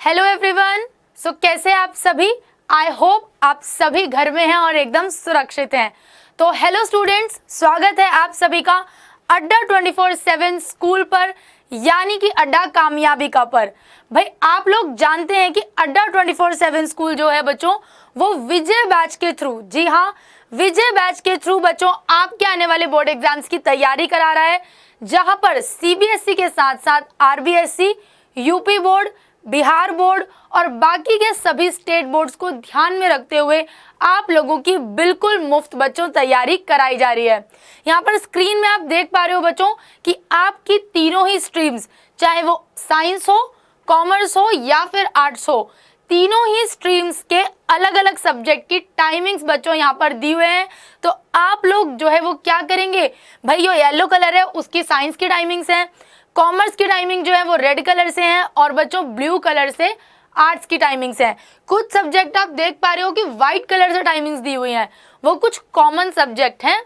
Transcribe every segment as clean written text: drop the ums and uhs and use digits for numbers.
Hello everyone. सो कैसे आप सभी? आई होप आप सभी घर में हैं और एकदम सुरक्षित हैं। तो हेलो स्टूडेंट्स, स्वागत है आप सभी का अड्डा 24/7 स्कूल पर, यानी कि अड्डा कामयाबी का पर। भाई आप लोग जानते हैं कि अड्डा 24/7 स्कूल जो है बच्चों, वो विजय बैच के थ्रू, जी हाँ, विजय बैच के थ्रू बच्चों आपके आने वाले बोर्ड एग्जाम्स की तैयारी करा रहा है, जहां पर सीबीएसई के साथ साथ RBSE, UP board, Bihar board और बाकी के सभी स्टेट बोर्ड्स को ध्यान में रखते हुए आप लोगों की बिल्कुल मुफ्त बच्चों तैयारी कराई जा रही है। यहाँ पर स्क्रीन में आप देख पा रहे हो बच्चों कि आपकी तीनों ही स्ट्रीम्स, चाहे वो साइंस हो, कॉमर्स हो या फिर आर्ट्स हो, तीनों ही स्ट्रीम्स के अलग अलग सब्जेक्ट की टाइमिंग्स बच्चों यहाँ पर दी हुए हैं। तो आप लोग जो है वो क्या करेंगे, भाई जो येलो कलर है उसकी साइंस की टाइमिंग्स हैं, कॉमर्स की टाइमिंग जो है वो रेड कलर से है और बच्चों ब्लू कलर से आर्ट्स की टाइमिंग्स हैं। कुछ सब्जेक्ट आप देख पा रहे हो कि व्हाइट कलर से टाइमिंग्स दी हुई हैं, वो कुछ कॉमन सब्जेक्ट हैं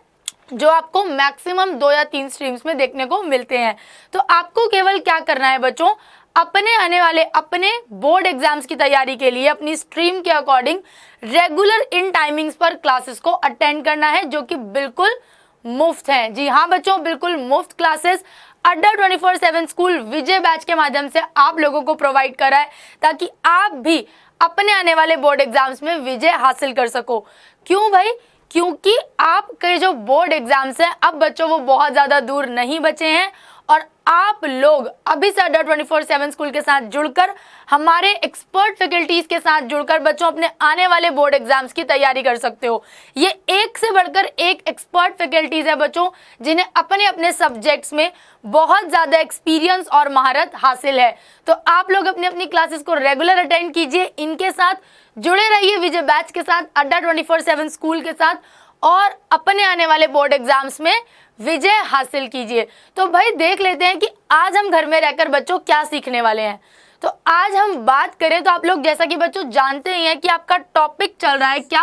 जो आपको मैक्सिमम 2 या 3 स्ट्रीम्स में देखने को मिलते हैं। तो आपको केवल क्या करना है बच्चों, अपने आने वाले अपने बोर्ड एग्जाम्स की तैयारी के लिए अपनी स्ट्रीम के अकॉर्डिंग रेगुलर इन टाइमिंग्स पर क्लासेस को अटेंड करना है, जो कि बिल्कुल मुफ्त है। जी हाँ बच्चों, बिल्कुल मुफ्त क्लासेस अड्डा 24/7 स्कूल विजय बैच के माध्यम से आप लोगों को प्रोवाइड करा है, ताकि आप भी अपने आने वाले बोर्ड एग्जाम्स में विजय हासिल कर सको। क्यों भाई? क्योंकि आपके जो बोर्ड एग्जाम्स हैं अब बच्चों वो बहुत ज़्यादा दूर नहीं बचे हैं और आप लोग अभी से अड्डा 24/7 स्कूल के साथ जुड़कर, हमारे एक्सपर्ट फैकल्टीज के साथ जुड़कर बच्चों अपने आने वाले बोर्ड एग्जाम्स की तैयारी कर सकते हो। ये एक से बढ़कर एक एक्सपर्ट फैकल्टीज है बच्चों, जिन्हें अपने अपने सब्जेक्ट्स में बहुत ज़्यादा एक्सपीरियंस और महारत हासिल है। तो आप लोग अपनी अपनी क्लासेस को रेगुलर अटेंड कीजिए, इनके साथ जुड़े रहिए विजय बैच के साथ, अड्डा 24/7 स्कूल के साथ, और अपने आने वाले बोर्ड एग्जाम्स में विजय हासिल कीजिए। तो भाई देख लेते हैं कि आज हम घर में रहकर बच्चों क्या सीखने वाले हैं। तो आज हम बात करें तो आप लोग जैसा कि बच्चों जानते ही हैं कि आपका टॉपिक चल रहा है क्या,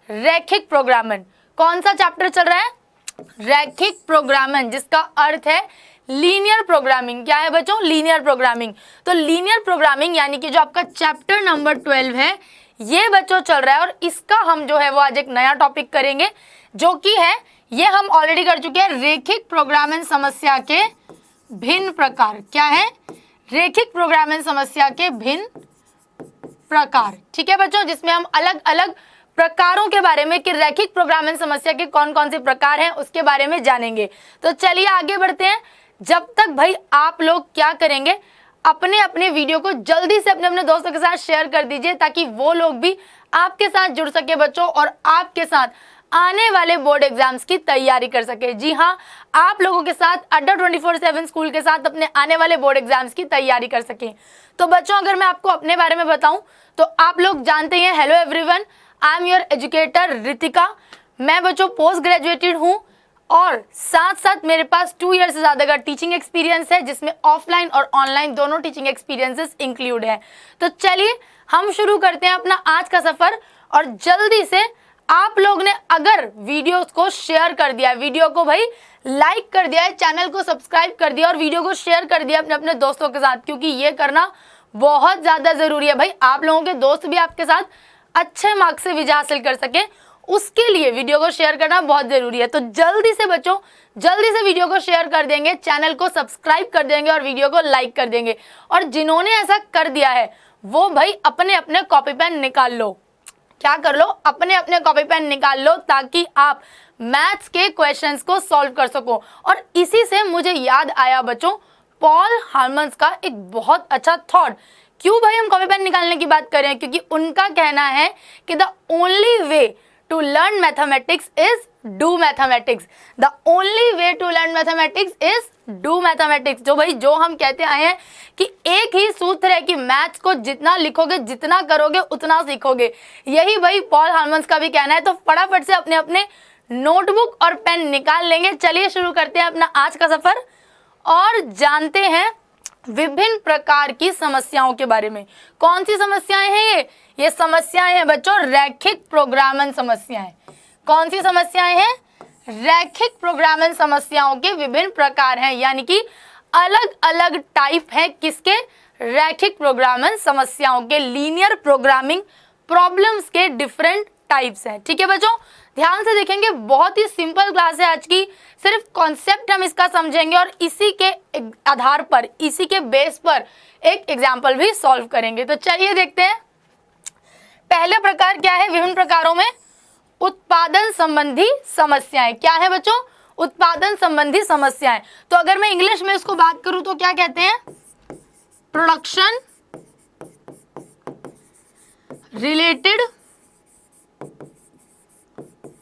रैखिक प्रोग्रामन। कौन सा चैप्टर चल रहा है? रैखिक प्रोग्रामन, जिसका अर्थ है लीनियर प्रोग्रामिंग। क्या है बच्चों? Linear programming. तो लीनियर प्रोग्रामिंग यानी कि जो आपका चैप्टर नंबर 12 है, ये बच्चों चल रहा है और इसका हम जो है वो आज एक नया टॉपिक करेंगे, जो कि है, ये हम ऑलरेडी कर चुके हैं, रेखिक प्रोग्रामन समस्या के भिन्न प्रकार। क्या है? रेखिक प्रोग्रामन समस्या के भिन्न प्रकार। ठीक है बच्चों, जिसमें हम अलग अलग प्रकारों के बारे में कि रैखिक प्रोग्रामन समस्या के कौन कौन से प्रकार हैं उसके बारे में जानेंगे। तो चलिए आगे बढ़ते हैं। जब तक भाई आप लोग क्या करेंगे, अपने अपने वीडियो को जल्दी से अपने अपने दोस्तों के साथ शेयर कर दीजिए, ताकि वो लोग भी आपके साथ जुड़ सके बच्चों और आपके साथ आने वाले बोर्ड एग्जाम्स की तैयारी कर सके। जी हाँ, आप लोगों के साथ अड्डा 24/7 स्कूल के साथ अपने आने वाले बोर्ड एग्जाम्स की तैयारी कर सके। तो बच्चों अगर मैं आपको अपने बारे में बताऊं तो आप लोग जानते हैं, hello everyone, I am your educator Ritika. मैं बच्चों पोस्ट ग्रेजुएटेड हूँ और साथ साथ मेरे पास 2 ईयर से ज़्यादा का टीचिंग एक्सपीरियंस है, जिसमें ऑफलाइन और ऑनलाइन दोनों टीचिंग एक्सपीरियंसेस इंक्लूड है। तो चलिए हम शुरू करते हैं अपना आज का सफ़र। और जल्दी से आप लोग ने अगर वीडियोस को शेयर कर दिया, वीडियो को भाई लाइक कर दिया है, चैनल को सब्सक्राइब कर दिया और वीडियो को शेयर कर दिया अपने अपने दोस्तों के साथ, क्योंकि ये करना बहुत ज़्यादा ज़रूरी है। भाई आप लोगों के दोस्त भी आपके साथ अच्छे मार्क्स से विजय हासिल कर सके, उसके लिए वीडियो को शेयर करना बहुत ज़रूरी है। तो जल्दी से बच्चों, जल्दी से वीडियो को शेयर कर देंगे, चैनल को सब्सक्राइब कर देंगे और वीडियो को लाइक कर देंगे। और जिन्होंने ऐसा कर दिया है वो भाई अपने अपने कॉपी पेन निकाल लो। क्या कर लो? अपने अपने कॉपी पेन निकाल लो, ताकि आप मैथ्स के क्वेश्चंस को सॉल्व कर सको। और इसी से मुझे याद आया बच्चों पॉल हार्मन्स का एक बहुत अच्छा थॉट। क्यों भाई हम कॉपी पेन निकालने की बात कर रहे हैं? क्योंकि उनका कहना है कि the only way to learn mathematics is do mathematics. The only way to learn mathematics is do mathematics. जो भाई जो हम कहते आए हैं कि एक ही सूत्र है कि मैथ्स को जितना लिखोगे, जितना करोगे, उतना सीखोगे। यही भाई पॉल हार्मन्स का भी कहना है। तो फटाफट से अपने अपने नोटबुक और पेन निकाल लेंगे। चलिए शुरू करते हैं अपना आज का सफर और जानते हैं विभिन्न प्रकार की समस्याओं के बारे में। कौन सी समस्याएं हैं ये समस्याएं हैं बच्चों रैखिक प्रोग्रामन समस्याएं। कौन सी समस्याएं हैं? रैखिक प्रोग्रामन समस्याओं के विभिन्न प्रकार हैं, यानी कि अलग अलग टाइप हैं किसके? रैखिक प्रोग्रामिंग समस्याओं के, लीनियर प्रोग्रामिंग प्रॉब्लम्स के डिफरेंट टाइप्स हैं। ठीक है बच्चों, ध्यान से देखेंगे, बहुत ही सिंपल क्लास है आज की, सिर्फ कॉन्सेप्ट हम इसका समझेंगे और इसी के आधार पर, इसी के बेस पर एक एग्जाम्पल भी सॉल्व करेंगे। तो चलिए देखते हैं। पहले प्रकार क्या है विभिन्न प्रकारों में? उत्पादन संबंधी समस्याएं। क्या है बच्चों? उत्पादन संबंधी समस्याएं। तो अगर मैं इंग्लिश में इसको बात करूं तो क्या कहते हैं? Production related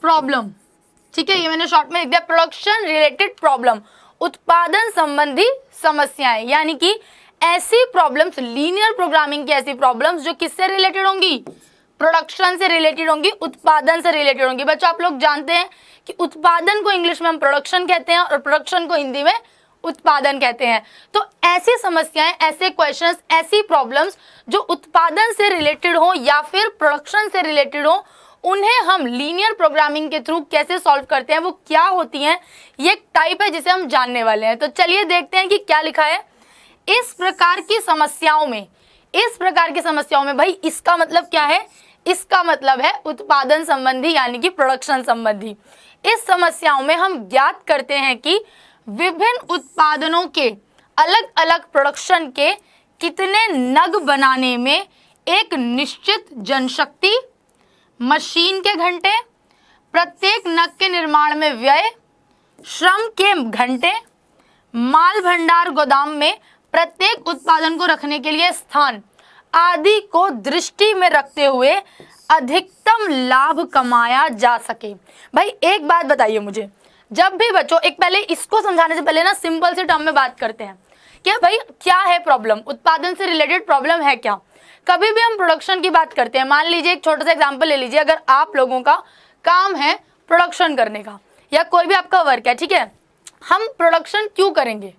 problem. ठीक है, ये मैंने शॉर्ट में लिख दिया, प्रोडक्शन रिलेटेड प्रॉब्लम, उत्पादन संबंधी समस्याएं, यानी कि ऐसी प्रॉब्लम्स, लीनियर प्रोग्रामिंग की ऐसी प्रॉब्लम्स जो किससे रिलेटेड होंगी? प्रोडक्शन से रिलेटेड होंगी, उत्पादन से रिलेटेड होंगी। बच्चों आप लोग जानते हैं कि उत्पादन को इंग्लिश में हम प्रोडक्शन कहते हैं और प्रोडक्शन को हिंदी में उत्पादन कहते हैं। तो ऐसी समस्याएं, ऐसे क्वेश्चंस, ऐसी प्रॉब्लम्स जो उत्पादन से रिलेटेड हो या फिर प्रोडक्शन से रिलेटेड हो, उन्हें हम लीनियर प्रोग्रामिंग के थ्रू कैसे सॉल्व करते हैं, वो क्या होती हैं, ये एक टाइप है जिसे हम जानने वाले हैं। तो चलिए देखते हैं कि क्या लिखा है। इस प्रकार की समस्याओं में, इस प्रकार की समस्याओं में, भाई इसका मतलब क्या है? इसका मतलब है उत्पादन संबंधी यानी कि प्रोडक्शन संबंधी। इस समस्याओं में हम ज्ञात करते हैं कि विभिन्न उत्पादनों के, अलग अलग प्रोडक्शन के कितने नग बनाने में एक निश्चित जनशक्ति, मशीन के घंटे, प्रत्येक नग के निर्माण में व्यय, श्रम के घंटे, माल भंडार गोदाम में प्रत्येक उत्पादन को रखने के लिए स्थान आदि को दृष्टि में रखते हुए अधिकतम लाभ कमाया जा सके। भाई एक बात बताइए मुझे, जब भी बच्चों, एक पहले इसको समझाने से पहले ना सिंपल से टर्म में बात करते हैं कि भाई क्या है प्रॉब्लम, उत्पादन से रिलेटेड प्रॉब्लम है क्या। कभी भी हम प्रोडक्शन की बात करते हैं, मान लीजिए एक छोटा सा एग्जांपल ले लीजिए, अगर आप लोगों का काम है प्रोडक्शन करने का या कोई भी आपका वर्क है, ठीक है, हम प्रोडक्शन क्यों करेंगे,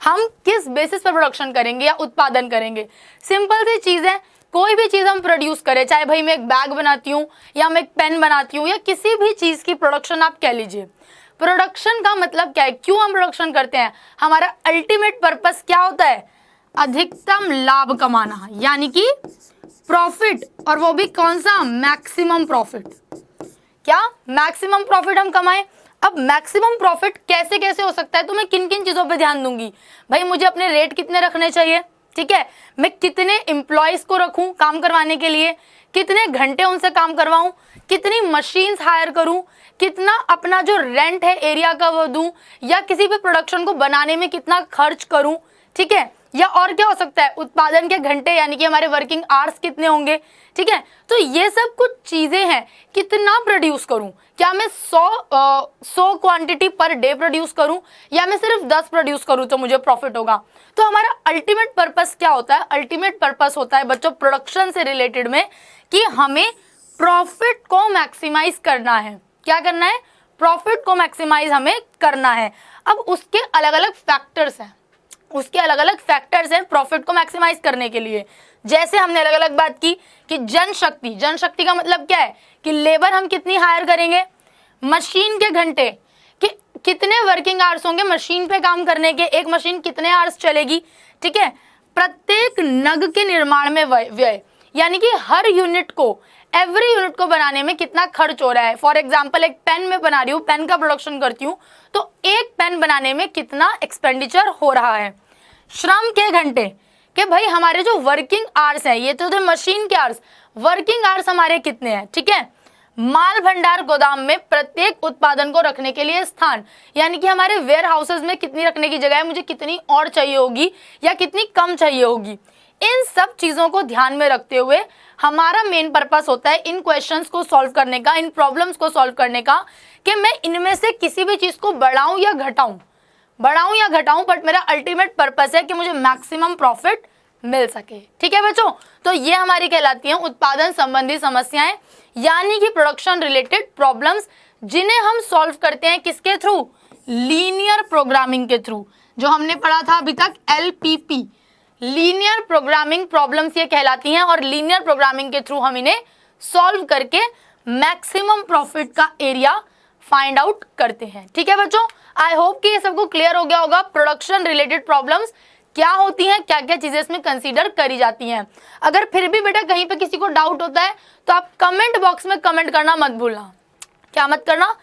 हम किस बेसिस पर प्रोडक्शन करेंगे या उत्पादन करेंगे? सिंपल सी चीज़ है, कोई भी चीज़ हम प्रोड्यूस करें, चाहे भाई मैं एक बैग बनाती हूँ या मैं एक पेन बनाती हूँ या किसी भी चीज़ की प्रोडक्शन आप कह लीजिए, प्रोडक्शन का मतलब क्या है, क्यों हम प्रोडक्शन करते हैं? हमारा अल्टीमेट पर्पस क्या होता है? अधिकतम लाभ कमाना, यानी कि प्रॉफिट, और वो भी कौन सा? Maximum profit. क्या मैक्सिमम प्रॉफिट हम कमाएं? अब मैक्सिमम प्रॉफिट कैसे कैसे हो सकता है, तो मैं किन किन चीज़ों पे ध्यान दूंगी? भाई मुझे अपने रेट कितने रखने चाहिए, ठीक है, मैं कितने एम्प्लॉयज़ को रखूं काम करवाने के लिए, कितने घंटे उनसे काम करवाऊं, कितनी मशीन्स हायर करूं, कितना अपना जो रेंट है एरिया का वो दूं, या किसी भी प्रोडक्शन को बनाने में कितना खर्च करूं, ठीक है, या और क्या हो सकता है, उत्पादन के घंटे यानी कि हमारे वर्किंग आवर्स कितने होंगे, ठीक है। तो ये सब कुछ चीज़ें हैं, कितना प्रोड्यूस करूं, क्या मैं 100 क्वांटिटी पर डे प्रोड्यूस करूं या मैं सिर्फ 10 प्रोड्यूस करूं तो मुझे प्रॉफिट होगा। तो हमारा अल्टीमेट पर्पस क्या होता है? अल्टीमेट पर्पस होता है बच्चों प्रोडक्शन से रिलेटेड में कि हमें प्रॉफिट को मैक्सिमाइज करना है। क्या करना है? प्रॉफिट को मैक्सिमाइज हमें करना है। अब उसके अलग अलग फैक्टर्स हैं, उसके अलग अलग फैक्टर्स हैं प्रॉफिट को मैक्सिमाइज करने के लिए। जैसे हमने अलग अलग बात की कि जनशक्ति, जनशक्ति का मतलब क्या है कि लेबर हम कितनी हायर करेंगे, मशीन के घंटे कि कितने वर्किंग आवर्स होंगे मशीन पे काम करने के, एक मशीन कितने आवर्स चलेगी, ठीक है, प्रत्येक नग के निर्माण में व्यय, यानी कि हर यूनिट को, एवरी यूनिट को बनाने में कितना खर्च हो रहा है। फॉर एग्जाम्पल एक पेन में बना रही हूँ, पेन का प्रोडक्शन करती हूँ, तो एक पेन बनाने में कितना एक्सपेंडिचर हो रहा है। श्रम के घंटे कि भाई हमारे जो वर्किंग आवर्स हैं, ये तो थे मशीन के आवर्स, वर्किंग आवर्स हमारे कितने हैं, ठीक है। माल भंडार गोदाम में प्रत्येक उत्पादन को रखने के लिए स्थान, यानी कि हमारे वेयर हाउसेज में कितनी रखने की जगह है, मुझे कितनी और चाहिए होगी या कितनी कम चाहिए होगी। इन सब चीज़ों को ध्यान में रखते हुए हमारा मेन पर्पस होता है इन क्वेश्चंस को सॉल्व करने का, इन प्रॉब्लम्स को सॉल्व करने का, कि मैं इनमें से किसी भी चीज़ को बढ़ाऊं या घटाऊं, बट मेरा अल्टीमेट पर्पस है कि मुझे मैक्सिमम प्रॉफिट मिल सके। ठीक है बच्चों, तो ये हमारी कहलाती हैं उत्पादन संबंधी समस्याएं, यानी कि प्रोडक्शन रिलेटेड प्रॉब्लम्स, जिन्हें हम सॉल्व करते हैं किसके थ्रू? लीनियर प्रोग्रामिंग के थ्रू, जो हमने पढ़ा था अभी तक LPP, लीनियर प्रोग्रामिंग प्रॉब्लम्स ये कहलाती हैं। और लीनियर प्रोग्रामिंग के थ्रू हम इन्हें सॉल्व करके मैक्सिमम प्रॉफिट का एरिया फाइंड आउट करते हैं। ठीक है बच्चों, आई होप कि ये सबको क्लियर हो गया होगा प्रोडक्शन रिलेटेड प्रॉब्लम्स क्या होती हैं, क्या क्या चीजें इसमें कंसीडर करी जाती हैं। अगर फिर भी बेटा कहीं पे किसी को डाउट होता है तो आप कमेंट बॉक्स में कमेंट करना मत भूलना। क्या मत करना?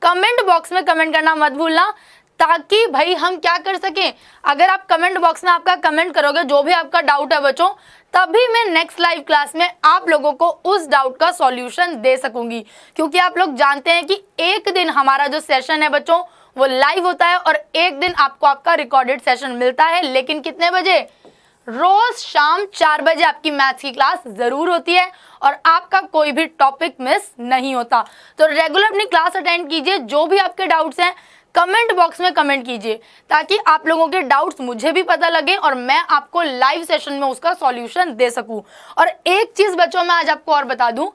कमेंट बॉक्स में कमेंट करना मत भूलना, ताकि भाई हम क्या कर सकें, अगर आप कमेंट बॉक्स में आपका कमेंट करोगे जो भी आपका डाउट है बच्चों, तभी मैं नेक्स्ट लाइव क्लास में आप लोगों को उस डाउट का सॉल्यूशन दे सकूंगी। क्योंकि आप लोग जानते हैं कि एक दिन हमारा जो सेशन है बच्चों वो लाइव होता है और एक दिन आपको आपका रिकॉर्डेड सेशन मिलता है। लेकिन कितने बजे? रोज शाम 4 बजे आपकी मैथ्स की क्लास जरूर होती है और आपका कोई भी टॉपिक मिस नहीं होता। तो रेगुलर अपनी क्लास अटेंड कीजिए, जो भी आपके डाउट्स हैं कमेंट बॉक्स में कमेंट कीजिए, ताकि आप लोगों के डाउट्स मुझे भी पता लगे और मैं आपको लाइव सेशन में उसका सॉल्यूशन दे सकूं। और एक चीज बच्चों मैं आज आपको और बता दूं,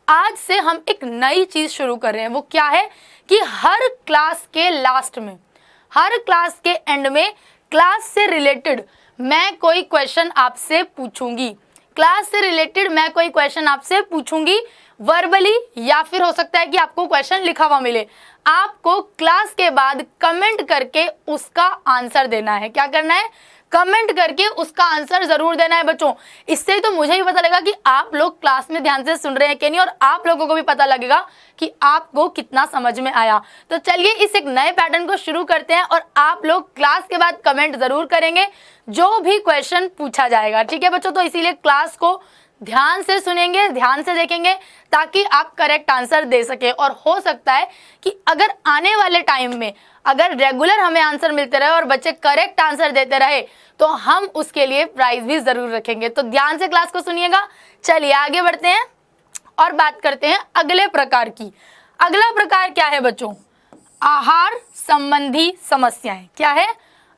आज से हम एक नई चीज शुरू कर रहे हैं। वो क्या है कि हर क्लास के लास्ट में, हर क्लास के एंड में क्लास से रिलेटेड मैं कोई क्वेश्चन आपसे पूछूंगी। क्लास से रिलेटेड मैं कोई क्वेश्चन आपसे पूछूंगी वर्बली, या फिर हो सकता है कि आपको क्वेश्चन लिखा हुआ मिले। आपको क्लास के बाद कमेंट करके उसका आंसर देना है। क्या करना है? कमेंट करके उसका आंसर जरूर देना है बच्चों। इससे ही तो मुझे ही पता लगेगा कि आप लोग क्लास में ध्यान से सुन रहे हैं कि नहीं, और आप लोगों को भी पता लगेगा कि आपको कितना समझ में आया। तो चलिए इस एक नए पैटर्न को शुरू करते हैं और आप लोग क्लास के बाद कमेंट जरूर करेंगे जो भी क्वेश्चन पूछा जाएगा। ठीक है बच्चों? तो इसीलिए क्लास को ध्यान से सुनेंगे, ध्यान से देखेंगे, ताकि आप करेक्ट आंसर दे सके। और हो सकता है कि अगर आने वाले टाइम में अगर रेगुलर हमें आंसर मिलते रहे और बच्चे करेक्ट आंसर देते रहे तो हम उसके लिए प्राइज भी जरूर रखेंगे। तो ध्यान से क्लास को सुनिएगा। चलिए आगे बढ़ते हैं और बात करते हैं अगले प्रकार की। अगला प्रकार क्या है बच्चों? आहार संबंधी समस्याएं। क्या है?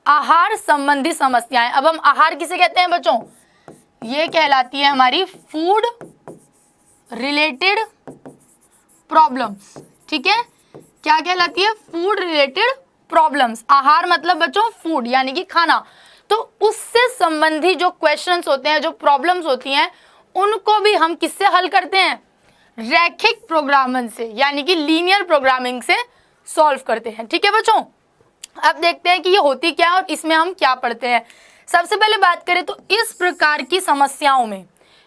आहार संबंधी समस्याएं। अब हम आहार किसे कहते हैं बच्चों? ये कहलाती है हमारी फूड रिलेटेड प्रॉब्लम्स। ठीक है? क्या कहलाती है? Food related problems. आहार मतलब बच्चों फूड यानी कि खाना। तो उससे संबंधी जो क्वेश्चंस होते हैं, जो प्रॉब्लम्स होती हैं, उनको भी हम किससे हल करते हैं? रैखिक प्रोग्रामिंग से, यानी कि लीनियर प्रोग्रामिंग से सॉल्व करते हैं। ठीक है बच्चों? अब देखते हैं कि ये होती क्या है और इसमें हम क्या पढ़ते हैं। सबसे पहले बात करें तो इस प्रकार की समस्याओं में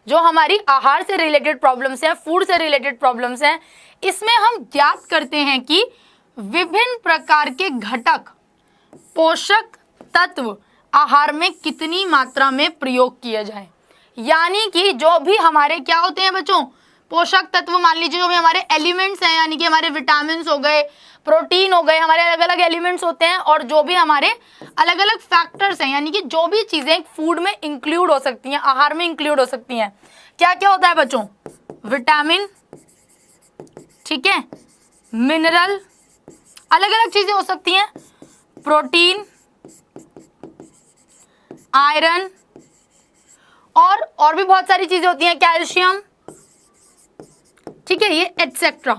जो हमारी आहार से रिलेटेड प्रॉब्लम्स हैं, फूड से रिलेटेड प्रॉब्लम्स हैं, इसमें हम ज्ञात करते हैं कि विभिन्न प्रकार के घटक, पोषक तत्व आहार में कितनी मात्रा में प्रयोग किए जाए। यानी कि जो भी हमारे क्या होते हैं बच्चों? पोषक तत्व। मान लीजिए जो भी हमारे एलिमेंट्स हैं, यानी कि हमारे विटामिन हो गए, प्रोटीन हो गए, हमारे अलग अलग एलिमेंट्स होते हैं, और जो भी हमारे अलग अलग फैक्टर्स हैं, यानी कि जो भी चीजें फूड में इंक्लूड हो सकती हैं, आहार में इंक्लूड हो सकती हैं। क्या क्या होता है बच्चों? विटामिन, ठीक है, मिनरल, अलग अलग चीजें हो सकती हैं, प्रोटीन, आयरन, और भी बहुत सारी चीजें होती हैं, कैल्शियम, ठीक है, ये एटसेट्रा।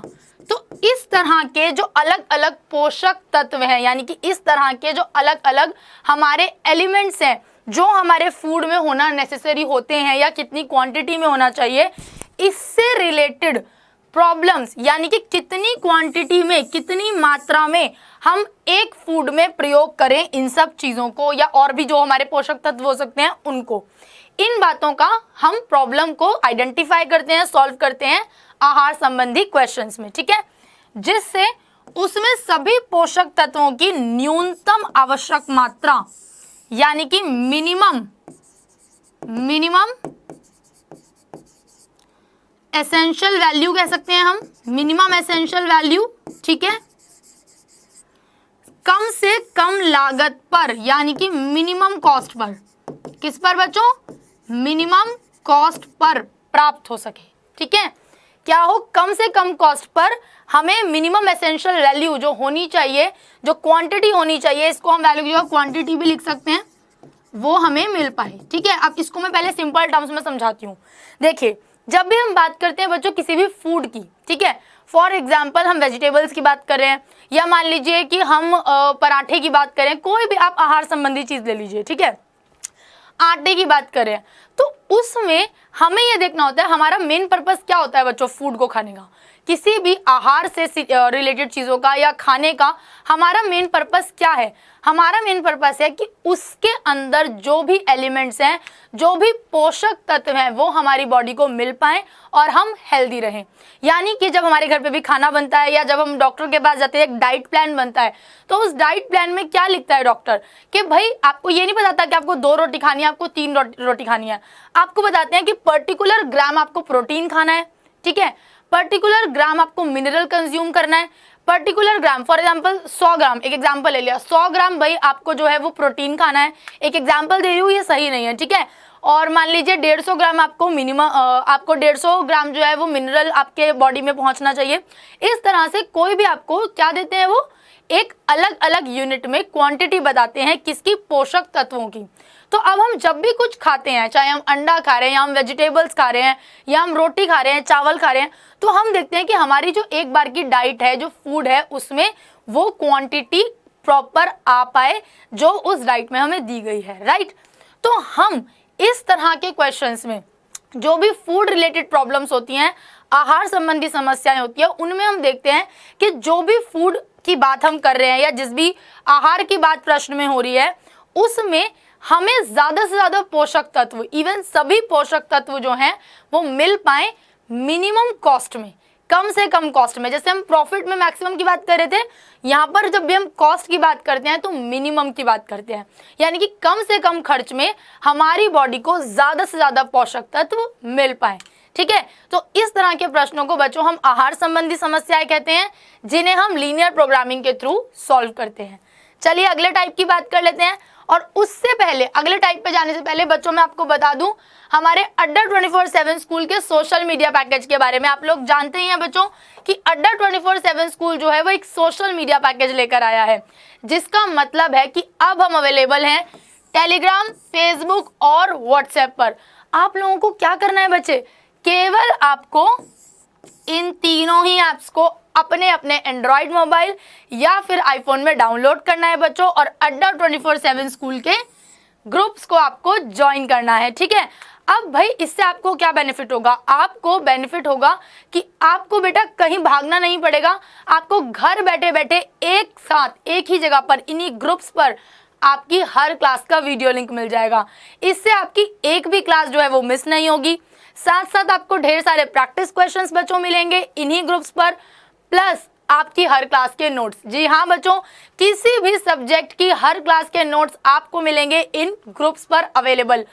तो इस तरह के जो अलग अलग पोषक तत्व हैं, यानी कि इस तरह के जो अलग अलग हमारे एलिमेंट्स हैं जो हमारे फूड में होना नेसेसरी होते हैं या कितनी क्वांटिटी में होना चाहिए, इससे रिलेटेड प्रॉब्लम्स, यानी कि कितनी क्वांटिटी में, कितनी मात्रा में हम एक फूड में प्रयोग करें इन सब चीज़ों को, या और भी जो हमारे पोषक तत्व हो सकते हैं उनको, इन बातों का हम प्रॉब्लम को आइडेंटिफाई करते हैं, सॉल्व करते हैं आहार संबंधी क्वेश्चंस में। ठीक है? जिससे उसमें सभी पोषक तत्वों की न्यूनतम आवश्यक मात्रा, यानी कि मिनिमम एसेंशियल वैल्यू कह सकते हैं हम, मिनिमम एसेंशियल वैल्यू, ठीक है, कम से कम लागत पर, यानी कि मिनिमम कॉस्ट पर। किस पर बच्चों? मिनिमम कॉस्ट पर प्राप्त हो सके। ठीक है? क्या हो? कम से कम कॉस्ट पर हमें मिनिमम एसेंशियल वैल्यू जो होनी चाहिए, जो क्वांटिटी होनी चाहिए, इसको हम वैल्यू की जगह क्वांटिटी भी लिख सकते हैं, वो हमें मिल पाए। ठीक है? अब इसको मैं पहले सिंपल टर्म्स में समझाती हूँ। देखिए, जब भी हम बात करते हैं बच्चों किसी भी फूड की, ठीक है, फॉर एग्जाम्पल हम वेजिटेबल्स की बात कर रहे हैं, या मान लीजिए कि हम पराठे की बात करें, कोई भी आप आहार संबंधी चीज ले लीजिए, ठीक है, आटे की बात करें, तो उसमें हमें ये देखना होता है हमारा मेन पर्पस क्या होता है बच्चों फूड को खाने का, किसी भी आहार से रिलेटेड चीज़ों का या खाने का हमारा मेन पर्पस क्या है। हमारा मेन पर्पस है कि उसके अंदर जो भी एलिमेंट्स हैं, जो भी पोषक तत्व हैं, वो हमारी बॉडी को मिल पाएँ और हम हेल्दी रहें। यानी कि जब हमारे घर पे भी खाना बनता है या जब हम डॉक्टर के पास जाते हैं, एक डाइट प्लान बनता है, तो उस डाइट प्लान में क्या लिखता है डॉक्टर कि भाई आपको ये नहीं बताता कि आपको 2 रोटी खानी है, आपको 3 रोटी खानी है। आपको बताते हैं कि पर्टिकुलर ग्राम आपको प्रोटीन खाना है, ठीक है, पर्टिकुलर ग्राम आपको मिनरल कंज्यूम करना है, पर्टिकुलर ग्राम, फॉर एग्जांपल 100 ग्राम, एक एग्जांपल ले लिया, 100 ग्राम भाई आपको जो है वो प्रोटीन खाना है। एक एग्जांपल दे रही हूँ, ये सही नहीं है, ठीक है। और मान लीजिए 150 ग्राम आपको मिनिमम, आपको 150 ग्राम जो है वो मिनरल आपके बॉडी में पहुंचना चाहिए। इस तरह से कोई भी आपको क्या देते हैं, वो एक अलग अलग यूनिट में क्वांटिटी बताते हैं किसकी, पोषक तत्वों की। तो अब हम जब भी कुछ खाते हैं, चाहे हम अंडा खा रहे हैं या हम वेजिटेबल्स खा रहे हैं या हम रोटी खा रहे हैं, चावल खा रहे हैं, तो हम देखते हैं कि हमारी जो एक बार की डाइट है, जो फूड है, उसमें वो क्वांटिटी प्रॉपर आ पाए जो उस डाइट में हमें दी गई है, राइट। तो हम इस तरह के क्वेश्चंस में जो भी फूड रिलेटेड प्रॉब्लम्स होती हैं, आहार संबंधी समस्याएं होती है, उनमें हम देखते हैं कि जो भी फूड की बात हम कर रहे हैं या जिस भी आहार की बात प्रश्न में हो रही है, उसमें हमें ज़्यादा से ज़्यादा पोषक तत्व, इवन सभी पोषक तत्व जो हैं वो मिल पाए मिनिमम कॉस्ट में, कम से कम कॉस्ट में। जैसे हम प्रॉफिट में मैक्सिमम की बात कर रहे थे, यहाँ पर जब भी हम कॉस्ट की बात करते हैं तो मिनिमम की बात करते हैं, यानी कि कम से कम खर्च में हमारी बॉडी को ज़्यादा से ज़्यादा पोषक तत्व मिल पाए, ठीक है। तो इस तरह के प्रश्नों को बच्चों हम आहार संबंधी समस्याएं कहते हैं, जिन्हें हम लीनियर प्रोग्रामिंग के थ्रू सॉल्व करते हैं। चलिए अगले टाइप की बात कर लेते हैं। और उससे पहले, अगले टाइप पे जाने से पहले बच्चों मैं आपको बता दूं हमारे अड्डा 24/7 स्कूल के सोशल मीडिया पैकेज के बारे में। आप लोग जानते ही हैं बच्चों कि अड्डा 24/7 स्कूल जो है वो एक सोशल मीडिया पैकेज लेकर आया है, जिसका मतलब है कि अब हम अवेलेबल हैं टेलीग्राम, फेसबुक और व्हाट्सएप पर। आप लोगों को क्या करना है बच्चे, केवल आपको इन तीनों ही ऐप्स को अपने अपने एंड्रॉयड मोबाइल या फिर आईफोन में डाउनलोड करना है बच्चों, और अड्डा 24/7 स्कूल के ग्रुप्स को आपको ज्वाइन करना है, ठीक है। अब भाई इससे आपको क्या बेनिफिट होगा, आपको बेनिफिट होगा कि आपको बेटा कहीं भागना नहीं पड़ेगा, आपको घर बैठे बैठे एक साथ एक ही जगह पर इन्हीं ग्रुप्स पर आपकी हर क्लास का वीडियो लिंक मिल जाएगा। इससे आपकी एक भी क्लास जो है वो मिस नहीं होगी। साथ साथ आपको ढेर सारे प्रैक्टिस क्वेश्चंस बच्चों मिलेंगे इन्हीं ग्रुप्स पर, प्लस आपकी हर क्लास के नोट्स। जी हाँ बच्चों, किसी भी सब्जेक्ट की हर क्लास के नोट्स आपको मिलेंगे इन ग्रुप्स पर अवेलेबल,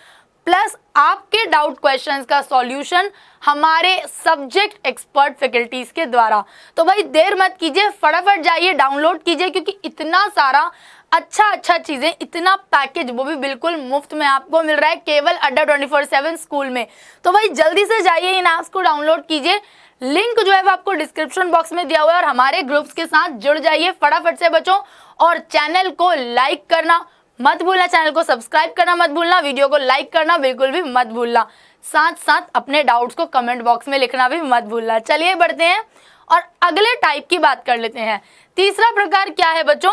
प्लस आपके डाउट क्वेश्चंस का सॉल्यूशन हमारे सब्जेक्ट एक्सपर्ट फैकल्टीज के द्वारा। तो भाई देर मत कीजिए, फटाफट जाइए डाउनलोड कीजिए, क्योंकि इतना सारा अच्छा चीज़ें, इतना पैकेज, वो भी बिल्कुल मुफ्त में आपको मिल रहा है केवल अड्डा 24/7 स्कूल में। तो भाई जल्दी से जाइए इन ऐप्स को डाउनलोड कीजिए, लिंक जो है वो आपको डिस्क्रिप्शन बॉक्स में दिया हुआ है, और हमारे ग्रुप्स के साथ जुड़ जाइए फटाफट से बच्चों। और चैनल को लाइक करना मत भूलना, चैनल को सब्सक्राइब करना मत भूलना, वीडियो को लाइक करना बिल्कुल भी मत भूलना, साथ साथ अपने डाउट्स को कमेंट बॉक्स में लिखना भी मत भूलना। चलिए बढ़ते हैं और अगले टाइप की बात कर लेते हैं। तीसरा प्रकार क्या है बच्चों,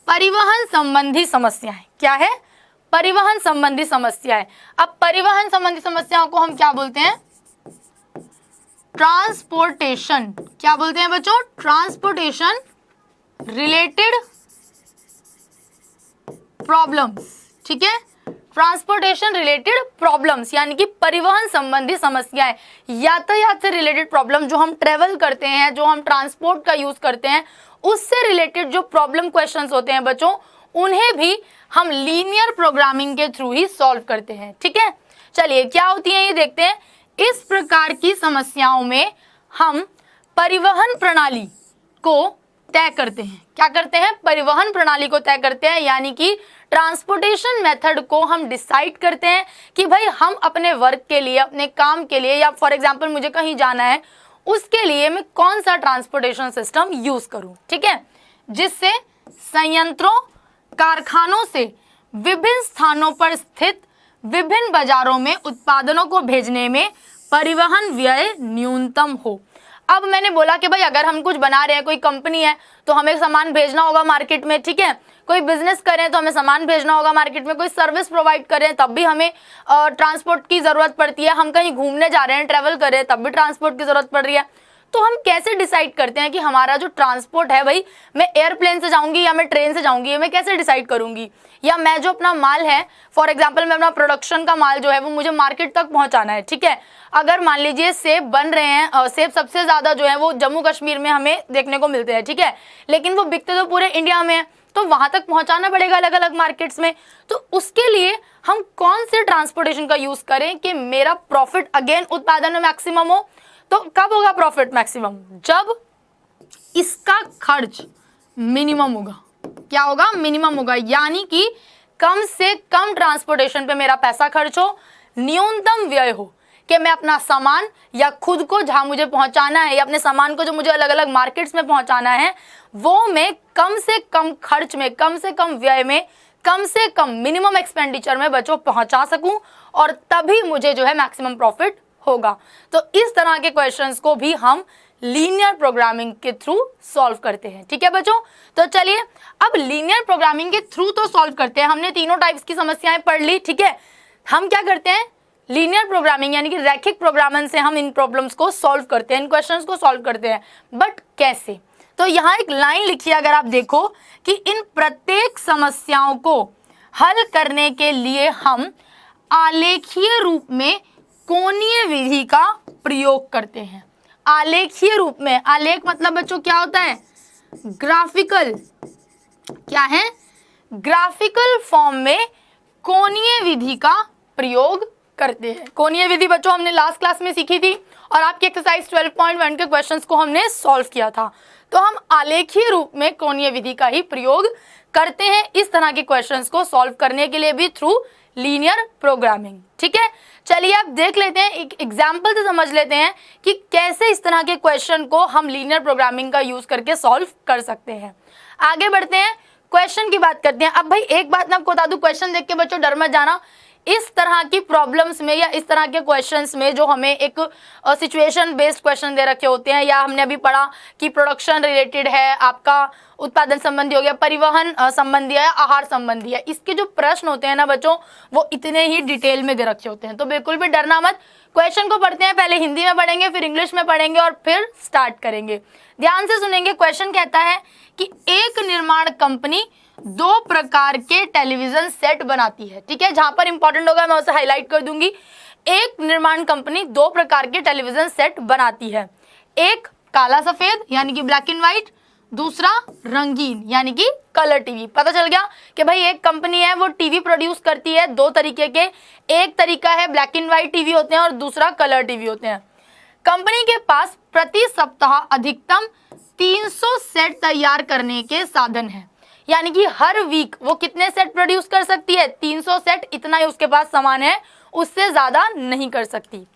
परिवहन संबंधी समस्याएं। क्या है, परिवहन संबंधी समस्याएं। अब परिवहन संबंधी समस्याओं को हम क्या बोलते हैं, ट्रांसपोर्टेशन। क्या बोलते हैं बच्चों, ट्रांसपोर्टेशन रिलेटेड प्रॉब्लम्स, ठीक है, ट्रांसपोर्टेशन रिलेटेड प्रॉब्लम्स, यानी कि परिवहन संबंधी समस्याएं, यातायात से रिलेटेड प्रॉब्लम, जो हम ट्रेवल करते हैं, जो हम ट्रांसपोर्ट का यूज करते हैं, उससे रिलेटेड जो प्रॉब्लम क्वेश्चंस होते हैं बच्चों, उन्हें भी हम लीनियर प्रोग्रामिंग के थ्रू ही सॉल्व करते हैं, ठीक है। चलिए क्या होती है ये देखते हैं। इस प्रकार की समस्याओं में हम परिवहन प्रणाली को तय करते हैं। क्या करते हैं, परिवहन प्रणाली को तय करते हैं, यानी कि ट्रांसपोर्टेशन मेथड को हम डिसाइड करते हैं कि भाई हम अपने वर्क के लिए, अपने काम के लिए, या फॉर एग्जांपल मुझे कहीं जाना है, उसके लिए मैं कौन सा ट्रांसपोर्टेशन सिस्टम यूज करूं, ठीक है, जिससे संयंत्रों, कारखानों से विभिन्न स्थानों पर स्थित विभिन्न बाजारों में उत्पादनों को भेजने में परिवहन व्यय न्यूनतम हो। अब मैंने बोला कि भाई अगर हम कुछ बना रहे हैं, कोई कंपनी है, तो हमें सामान भेजना होगा मार्केट में, ठीक है, कोई बिजनेस करें तो हमें सामान भेजना होगा मार्केट में, कोई सर्विस प्रोवाइड करें तब भी हमें ट्रांसपोर्ट की ज़रूरत पड़ती है, हम कहीं घूमने जा रहे हैं, ट्रैवल कर रहे हैं, तब भी ट्रांसपोर्ट की ज़रूरत पड़ रही है। तो हम कैसे डिसाइड करते हैं कि हमारा जो ट्रांसपोर्ट है भाई, मैं एयरप्लेन से जाऊंगी या मैं ट्रेन से जाऊंगी, ये मैं कैसे डिसाइड करूंगी? या मैं जो अपना माल है, फॉर एग्जांपल मैं अपना प्रोडक्शन का माल जो है वो मुझे मार्केट तक पहुंचाना है, ठीक है। अगर मान लीजिए सेब बन रहे हैं, सेब सबसे ज़्यादा जो है वो जम्मू कश्मीर में हमें देखने को मिलते हैं, ठीक है, लेकिन वो बिकते तो पूरे इंडिया में है, तो वहां तक पहुंचाना पड़ेगा अलग अलग मार्केट्स में। तो उसके लिए हम कौन से ट्रांसपोर्टेशन का यूज़ करें कि मेरा प्रॉफिट अगेन उत्पादन में मैक्सिमम हो? तो कब होगा प्रॉफिट मैक्सिमम? जब इसका खर्च मिनिमम होगा। क्या होगा? मिनिमम होगा, यानी कि कम से कम ट्रांसपोर्टेशन पे मेरा पैसा खर्च हो, न्यूनतम व्यय हो, कि मैं अपना सामान या खुद को जहां मुझे पहुंचाना है या अपने सामान को जो मुझे अलग अलग मार्केट्स में पहुंचाना है वो मैं कम से कम खर्च में, कम से कम व्यय में, कम से कम मिनिमम एक्सपेंडिचर में बच्चों पहुंचा सकूं, और तभी मुझे जो है मैक्सिमम प्रॉफिट होगा। तो इस तरह के क्वेश्चंस को भी हम लीनियर प्रोग्रामिंग के थ्रू सॉल्व करते हैं, ठीक है बच्चों। तो चलिए अब लीनियर प्रोग्रामिंग के थ्रू तो सॉल्व करते हैं, हमने तीनों टाइप्स की समस्याएं पढ़ ली, ठीक है। हम क्या करते हैं? लीनियर प्रोग्रामिंग यानी कि रैखिक प्रोग्रामन से हम इन प्रॉब्लम्स को सॉल्व करते हैं, इन क्वेश्चंस को सॉल्व करते हैं। बट कैसे? तो यहाँ एक लाइन लिखी है, अगर आप देखो कि इन प्रत्येक समस्याओं को हल करने के लिए हम आलेखीय रूप में कोणीय विधि का प्रयोग करते हैं। आलेखीय रूप में, आलेख मतलब बच्चों क्या होता है? ग्राफिकल। क्या है? ग्राफिकल फॉर्म में कोणीय विधि का प्रयोग करते हैं। कोणीय विधि बच्चों हमने लास्ट क्लास में सीखी थी और आपकी एक्सरसाइज 12.1 के क्वेश्चंस को हमने सॉल्व किया था। तो हम आलेखीय रूप में कोणीय विधि का ही प्रयोग करते हैं इस तरह के क्वेश्चंस को सॉल्व करने के लिए भी थ्रू लीनियर प्रोग्रामिंग, ठीक है। चलिए आप देख लेते हैं, एक एग्जाम्पल से समझ लेते हैं कि कैसे इस तरह के क्वेश्चन को हम लीनियर प्रोग्रामिंग का यूज करके सॉल्व कर सकते हैं। आगे बढ़ते हैं, क्वेश्चन की बात करते हैं। अब भाई एक बात मैं आपको बता दूं, क्वेश्चन देख के बच्चों डर मत जाना। इस तरह की प्रॉब्लम्स में या इस तरह के क्वेश्चंस में जो हमें एक सिचुएशन बेस्ड क्वेश्चन दे रखे होते हैं, या हमने अभी पढ़ा कि प्रोडक्शन रिलेटेड है, आपका उत्पादन संबंधी हो गया, परिवहन संबंधी है, आहार संबंधी है, इसके जो प्रश्न होते हैं ना बच्चों वो इतने ही डिटेल में दे रखे होते हैं। तो बिल्कुल भी डरना मत। क्वेश्चन को पढ़ते हैं, पहले हिंदी में पढ़ेंगे, फिर इंग्लिश में पढ़ेंगे और फिर स्टार्ट करेंगे। ध्यान से सुनेंगे। क्वेश्चन कहता है कि एक निर्माण कंपनी 2 प्रकार के टेलीविजन सेट बनाती है, ठीक है। जहां पर इंपॉर्टेंट होगा मैं उसे हाईलाइट कर दूंगी। एक निर्माण कंपनी 2 प्रकार के टेलीविजन सेट बनाती है, एक काला सफेद यानी कि ब्लैक एंड व्हाइट, दूसरा रंगीन यानी कि कलर टीवी। पता चल गया कि भाई एक कंपनी है वो टीवी प्रोड्यूस करती है 2 तरीके के, एक तरीका है ब्लैक एंड व्हाइट टीवी होते हैं और दूसरा कलर टीवी होते हैं। कंपनी के पास प्रति सप्ताह अधिकतम 300 सेट तैयार करने के साधन है, यानी कि हर वीक वो कितने सेट प्रोड्यूस कर सकती है? 300 सेट, इतना ही उसके पास सामान है, उससे ज्यादा नहीं कर सकती।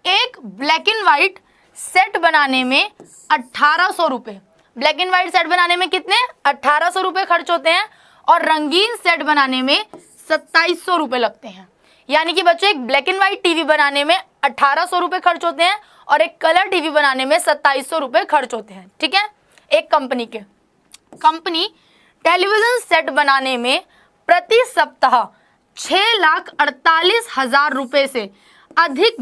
एक ब्लैक एंड व्हाइट सेट बनाने में 1800 रुपए, ब्लैक एंड व्हाइट सेट बनाने में कितने? 1800 रुपए खर्च होते हैं, और रंगीन सेट बनाने में 2700 रुपए लगते हैं। यानी कि बच्चों एक ब्लैक एंड व्हाइट टीवी बनाने में 1800 रुपए खर्च होते हैं और एक कलर टीवी बनाने में 2700 रुपए खर्च होते हैं, ठीक है। एक कंपनी के कंपनी टेलीविजन सेट बनाने में प्रति सप्ताह 6,48,000 रुपए से अधिक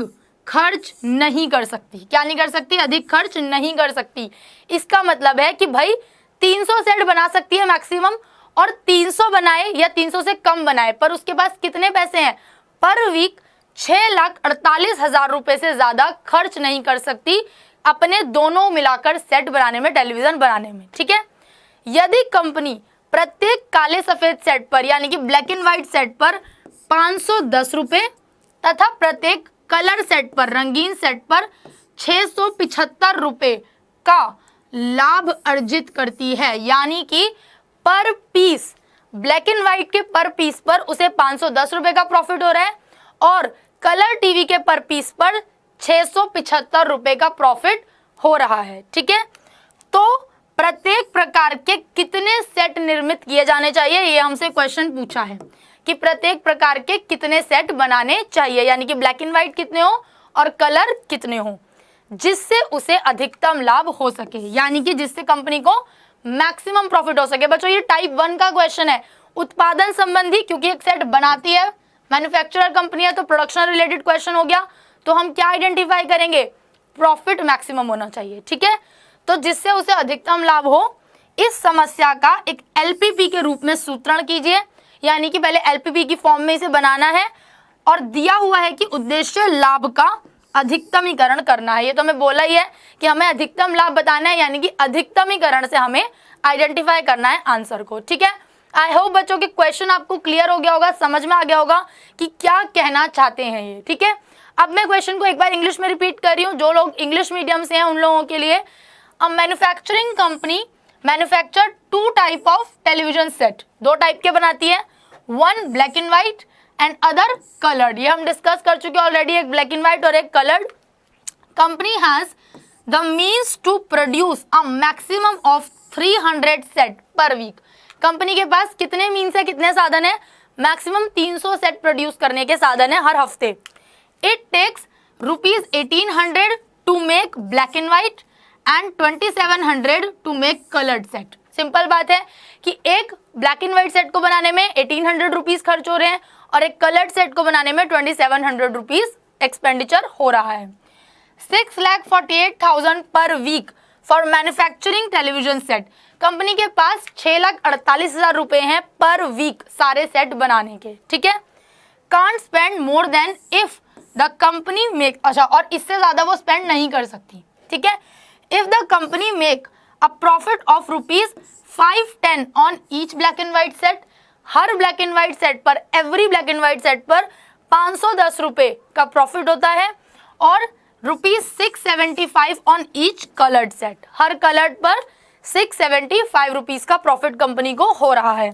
खर्च नहीं कर सकती। क्या नहीं कर सकती? अधिक खर्च नहीं कर सकती। इसका मतलब है कि भाई 300 सेट बना सकती है मैक्सिमम, और 300 बनाए या 300 से कम बनाए, पर उसके पास कितने पैसे हैं? पर वीक 6,48,000 रुपए से ज्यादा खर्च नहीं कर सकती अपने दोनों मिलाकर सेट बनाने में, टेलीविजन बनाने में, ठीक है। यदि कंपनी प्रत्येक काले सफेद सेट पर यानी कि ब्लैक एंड व्हाइट सेट पर 510 रुपए तथा प्रत्येक कलर सेट पर, रंगीन सेट पर 675 रुपए का लाभ अर्जित करती है, यानी कि पर पीस ब्लैक एंड व्हाइट के पर पीस पर उसे 510 रुपए का प्रॉफिट हो रहा है, और कलर टीवी के पर पीस पर 675 रुपए का प्रॉफिट हो रहा है, ठीक है। तो प्रत्येक प्रकार के कितने सेट निर्मित किए जाने चाहिए, ये हमसे क्वेश्चन पूछा है कि प्रत्येक प्रकार के कितने सेट बनाने चाहिए, यानी कि ब्लैक एंड व्हाइट कितने हो और कलर कितने हो, जिससे उसे अधिकतम लाभ हो सके, यानी कि जिससे कंपनी को मैक्सिमम प्रॉफिट हो सके। बच्चों ये टाइप 1 का क्वेश्चन है, उत्पादन संबंधी, क्योंकि एक सेट बनाती है मैन्युफैक्चरर कंपनी है तो प्रोडक्शन रिलेटेड क्वेश्चन हो गया। तो हम क्या आइडेंटिफाई करेंगे, प्रॉफिट मैक्सिमम होना चाहिए, ठीक है। तो जिससे उसे अधिकतम लाभ हो, इस समस्या का एक एलपीपी के रूप में सूत्रण कीजिए, यानी कि पहले एलपीपी की फॉर्म में इसे बनाना है और दिया हुआ है कि उद्देश्य लाभ का अधिकतमीकरण करना है। ये तो हमें बोला ही है कि हमें अधिकतम लाभ बताना है, यानी कि अधिकतमीकरण से हमें आइडेंटिफाई करना है आंसर को, ठीक है। आई होप बच्चों के क्वेश्चन आपको क्लियर हो गया होगा, समझ में आ गया होगा कि क्या कहना चाहते हैं ये, ठीक है। अब मैं क्वेश्चन को एक बार इंग्लिश में रिपीट कर रही हूँ, जो लोग इंग्लिश मीडियम से हैं उन लोगों के लिए। A manufacturing company manufacture 2 type of television set, 2 type के बनाती है, one black and white and other coloured. ये हम डिस्कस कर चुके हैं ऑलरेडी, एक ब्लैक एंड व्हाइट और एक coloured. Company has the means to produce a maximum of 300 set per week. Company के पास कितने मीन्स है, कितने साधन है, मैक्सिमम 300 सेट प्रोड्यूस करने के साधन है हर हफ्ते। It takes ₹1800 to make black and white and 2700 to make coloured set. Simple बात है कि एक ब्लैक एंड व्हाइट सेट को बनाने में 1800 रुपीज खर्च हो रहे हैं और एक कलर्ड सेट को बनाने में 2700 रुपीज एक्सपेंडिचर हो रहा है। 6,48,000 per week for manufacturing television set. Company के पास 6,48,000 रुपए हैं पर वीक सारे सेट बनाने के, ठीक है। Can't spend more than if the company make, अच्छा, और इससे ज्यादा वो स्पेंड नहीं कर सकती, ठीक है। If the company make a profit of ₹510 on each black and white set, हर ब्लैक एंड व्हाइट सेट पर, every black and white set पर 510 रुपए का प्रॉफिट होता है और ₹675 ऑन ईच कलर्ड सेट, हर कलर्ड पर 675 रुपीज का प्रॉफिट कंपनी को हो रहा है।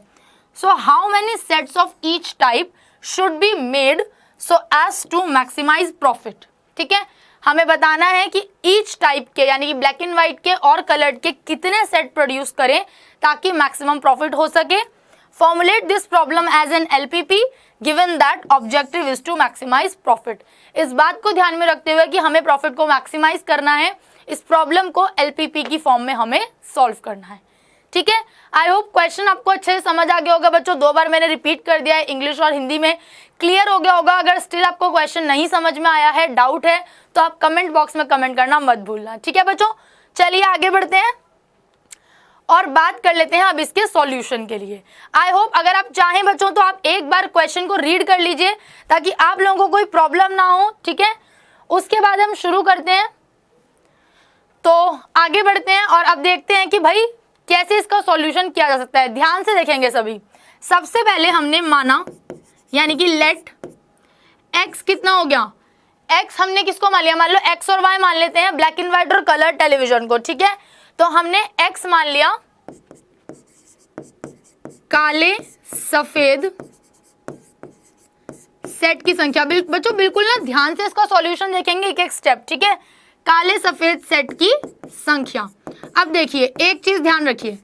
So how many sets of each type should be made so as to maximise profit, ठीक है। हमें बताना है कि ईच टाइप के, यानी कि ब्लैक एंड व्हाइट के और कलर्ड के कितने सेट प्रोड्यूस करें ताकि मैक्सिमम प्रॉफिट हो सके। Formulate this problem as an LPP given that objective is to maximise profit. इस बात को ध्यान में रखते हुए कि हमें प्रॉफिट को मैक्सिमाइज करना है, इस प्रॉब्लम को एलपीपी की फॉर्म में हमें सॉल्व करना है, ठीक है। आई होप क्वेश्चन आपको अच्छे से समझ आ गया होगा बच्चों, 2 बार मैंने रिपीट कर दिया है, इंग्लिश और हिंदी में, क्लियर हो गया होगा। अगर स्टिल आपको क्वेश्चन नहीं समझ में आया है, डाउट है, तो आप कमेंट बॉक्स में कमेंट करना मत भूलना, ठीक है बच्चों। चलिए आगे बढ़ते हैं और बात कर लेते हैं अब इसके सॉल्यूशन के लिए। आई होप अगर आप चाहें बच्चों तो आप एक बार क्वेश्चन को रीड कर लीजिए ताकि आप लोगों को कोई प्रॉब्लम ना हो, ठीक है। उसके बाद हम शुरू करते हैं, तो आगे बढ़ते हैं और अब देखते हैं कि भाई कैसे इसका सॉल्यूशन किया जा सकता है। ध्यान से देखेंगे सभी। सबसे पहले हमने माना, यानी कि लेट x कितना हो गया, x हमने किसको मान लिया, मान लो x और y मान लेते हैं, ब्लैक एंड व्हाइट और कलर टेलीविजन को, ठीक है। तो हमने x मान लिया काले सफेद सेट की संख्या। बच्चों बिल्कुल ना ध्यान से इसका सॉल्यूशन देखेंगे एक एक स्टेप, ठीक है। काले सफेद सेट की संख्या। अब देखिए एक चीज ध्यान रखिए,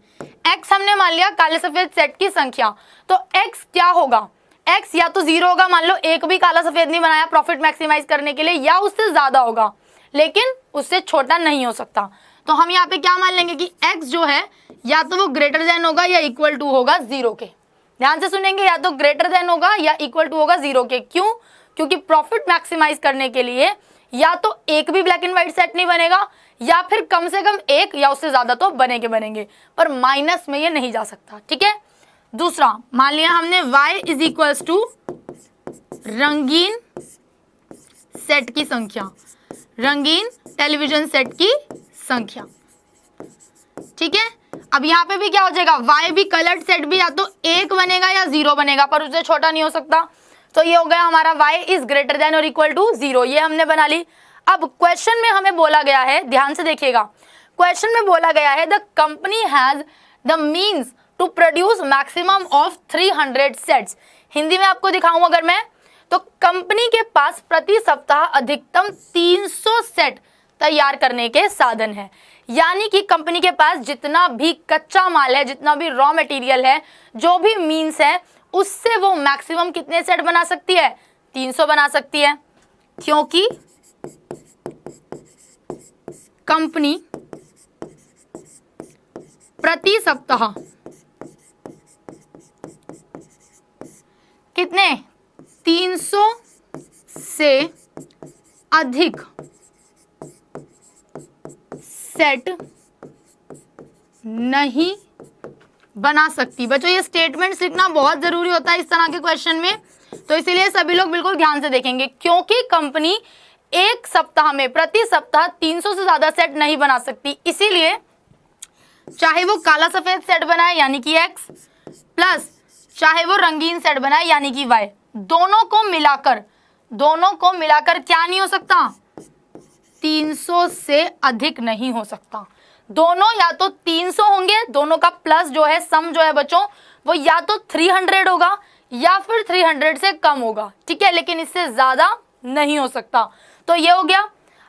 x हमने मान लिया काले सफेद सेट की संख्या, तो x क्या होगा, x या तो 0 होगा, मान लो एक भी काला सफेद नहीं बनाया प्रॉफिट मैक्सिमाइज करने के लिए, या उससे ज्यादा होगा लेकिन उससे छोटा नहीं हो सकता। तो हम यहाँ पे क्या मान लेंगे कि x जो है या तो वो ग्रेटर देन होगा या इक्वल टू होगा 0 के। ध्यान से सुनेंगे, या तो ग्रेटर देन होगा या इक्वल टू होगा 0 के। क्यों, क्योंकि प्रॉफिट मैक्सिमाइज करने के लिए या तो एक भी ब्लैक एंड व्हाइट सेट नहीं बनेगा या फिर कम से कम एक या उससे ज्यादा तो बनेंगे, पर माइनस में ये नहीं जा सकता, ठीक है। दूसरा मान लिया हमने y इज इक्वल्स टू रंगीन सेट की संख्या, रंगीन टेलीविजन सेट की संख्या, ठीक है। अब यहाँ पे भी क्या हो जाएगा, y भी कलर्ड सेट भी या तो 1 बनेगा या 0 बनेगा, पर उससे छोटा नहीं हो सकता। तो ये हो गया हमारा y इज ग्रेटर देन और इक्वल टू 0, ये हमने बना ली। अब क्वेश्चन में हमें बोला गया है, ध्यान से देखिएगा, क्वेश्चन में बोला गया है the company has the means to produce maximum of 300 sets. Hindi में आपको दिखाऊं अगर मैं, तो कंपनी के पास प्रति सप्ताह अधिकतम 300 सेट तैयार करने के साधन है। यानी कि कंपनी के पास जितना भी कच्चा माल है, जितना भी रॉ मटेरियल है, जो भी मीन्स है, उससे वो मैक्सिमम कितने सेट बना सकती है, 300 बना सकती है। क्योंकि कंपनी प्रति सप्ताह कितने 300 से अधिक सेट नहीं बना सकती। बच्चों ये स्टेटमेंट्स लिखना बहुत जरूरी होता है इस तरह के क्वेश्चन में, तो इसीलिए सभी लोग बिल्कुल ध्यान से देखेंगे, क्योंकि कंपनी एक सप्ताह में प्रति सप्ताह 300 से ज्यादा सेट नहीं बना सकती। इसीलिए चाहे वो काला सफेद सेट बनाए यानी कि x प्लस चाहे वो रंगीन सेट बनाए यानी कि y, दोनों को मिलाकर क्या नहीं हो सकता, 300 से अधिक नहीं हो सकता। दोनों या तो 300 होंगे, दोनों का प्लस जो है सम जो है बच्चों वो या तो 300 होगा या फिर 300 से कम होगा, ठीक है, लेकिन इससे ज्यादा नहीं हो सकता। तो ये हो गया।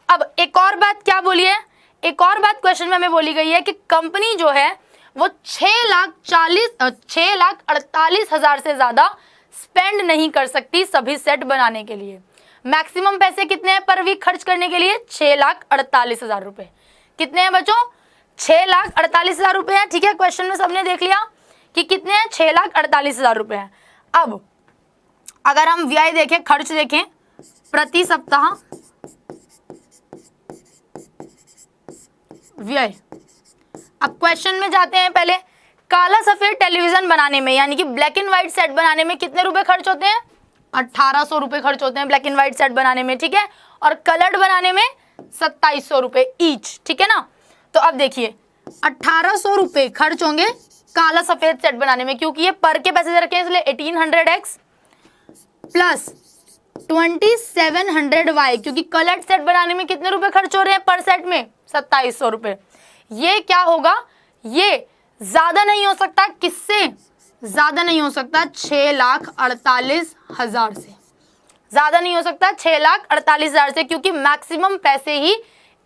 अब एक और बात क्या बोली है, एक और बात क्वेश्चन में हमें बोली गई है कि कंपनी जो है वो 6,48,000 से ज्यादा स्पेंड नहीं कर सकती सभी सेट बनाने के लिए। मैक्सिमम पैसे कितने हैं पर वीक खर्च करने के लिए, 6,48,000 रुपए। कितने हैं बच्चों, 6,48,000 रुपए हैं, ठीक है। क्वेश्चन में सबने देख लिया कि कितने हैं, 6,48,000 रुपए हैं। अब अगर हम व्यय देखें, खर्च देखें प्रति सप्ताह व्यय। अब क्वेश्चन में जाते हैं, पहले काला सफेद टेलीविजन बनाने में यानी कि ब्लैक एंड व्हाइट सेट बनाने में कितने रुपए खर्च होते हैं, 1,800 रुपए खर्च होते हैं ब्लैक एंड व्हाइट सेट बनाने में, ठीक है, और कलर्ड बनाने में 2,700 रुपए ईच, ठीक है ना। तो अब देखिए 1,800 रुपए खर्च होंगे काला सफेद सेट बनाने में, क्योंकि ये पर के पैसे दे रखे हैं इसलिए 1800x प्लस 2700y, क्योंकि कलर्ड सेट बनाने में कितने रुपए खर्च हो रहे हैं पर सेट में, 2,700 रुपए। ये क्या होगा, ये ज्यादा नहीं हो सकता, किससे ज्यादा नहीं हो सकता, 6,48,000 से ज्यादा नहीं हो सकता, 6,48,000 से, क्योंकि मैक्सिमम पैसे ही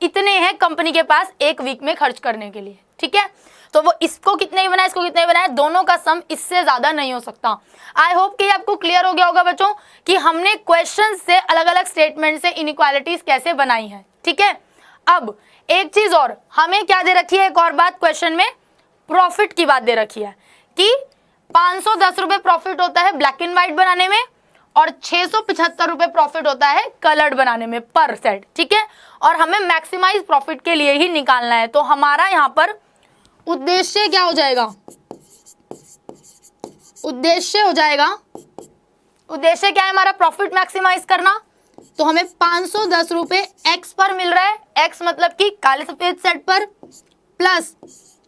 इतने हैं कंपनी के पास एक वीक में खर्च करने के लिए, ठीक है। तो वो इसको कितने ही बनाए, इसको कितने ही बनाए, दोनों का सम इससे ज्यादा नहीं हो सकता। आई होप कि आपको क्लियर हो गया होगा बच्चों कि हमने क्वेश्चन से अलग अलग स्टेटमेंट से इनइक्वालिटीज कैसे बनाई है, ठीक है। अब एक चीज और हमें क्या दे रखी है, एक और बात क्वेश्चन में प्रॉफिट की बात दे रखी है कि 510 रुपए प्रॉफिट होता है ब्लैक एंड व्हाइट बनाने में और 675 रुपए प्रॉफिट होता है कलर्ड बनाने में पर सेट, ठीक है। और हमें मैक्सिमाइज प्रॉफिट के लिए ही निकालना है, तो हमारा यहाँ पर उद्देश्य क्या हो जाएगा, उद्देश्य हो जाएगा, उद्देश्य क्या है हमारा, प्रॉफिट मैक्सिमाइज करना। तो हमें 510 रुपए एक्स पर मिल रहा है, एक्स मतलब कि काले सफेद सेट पर, प्लस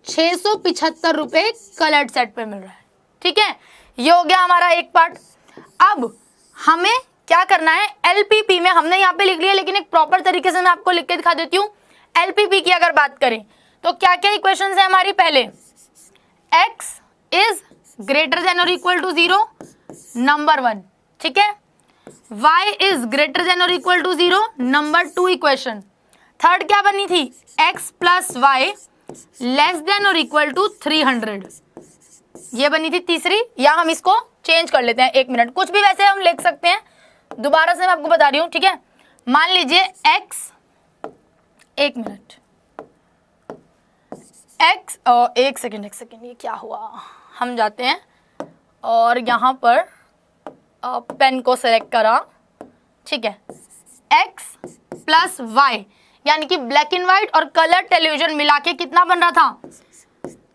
675 रुपए कलर्ड सेट पर मिल रहा है, ठीक है। ये हो गया हमारा एक पार्ट। अब हमें क्या करना है, एलपीपी में हमने यहाँ पे लिख लिया, लेकिन एक प्रॉपर तरीके से मैं आपको लिख के दिखा देती हूँ। एलपीपी की अगर बात करें तो क्या क्या इक्वेशंस है हमारी, पहले x इज ग्रेटर देन और इक्वल टू 0 नंबर 1, ठीक है, y इज ग्रेटर देन और equal to 0 number 2 equation. Third क्या बनी थी, x plus y less than और इक्वल टू 300, ये बनी थी तीसरी। या हम इसको चेंज कर लेते हैं, एक मिनट, कुछ भी वैसे हम लिख सकते हैं, दोबारा से मैं आपको बता रही हूँ, ठीक है। मान लीजिए x, एक मिनट, x, एक सेकेंड, ये क्या हुआ, हम जाते हैं और यहाँ पर पेन को सेलेक्ट करा, ठीक है, x प्लस वाई यानी कि ब्लैक एंड व्हाइट और कलर टेलीविजन मिला के कितना बन रहा था,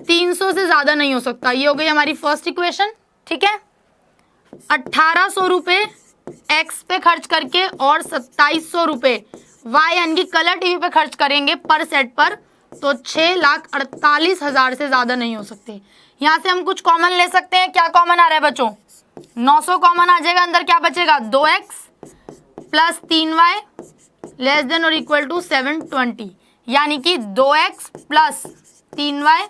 300 से ज्यादा नहीं हो सकता। ये हो गई हमारी फर्स्ट इक्वेशन, ठीक है। 1,800 रुपए एक्स पे खर्च करके और 2,700 रुपए वाई यानी कि कलर टीवी पे खर्च करेंगे पर सेट पर, तो 6,48,000 से ज्यादा नहीं हो सकते। यहाँ से हम कुछ कॉमन ले सकते हैं, क्या कॉमन आ रहा है बच्चों, 900 कॉमन आ जाएगा, अंदर क्या बचेगा, 2x plus 3y less than और इक्वल टू 720, यानी कि 2x plus 3y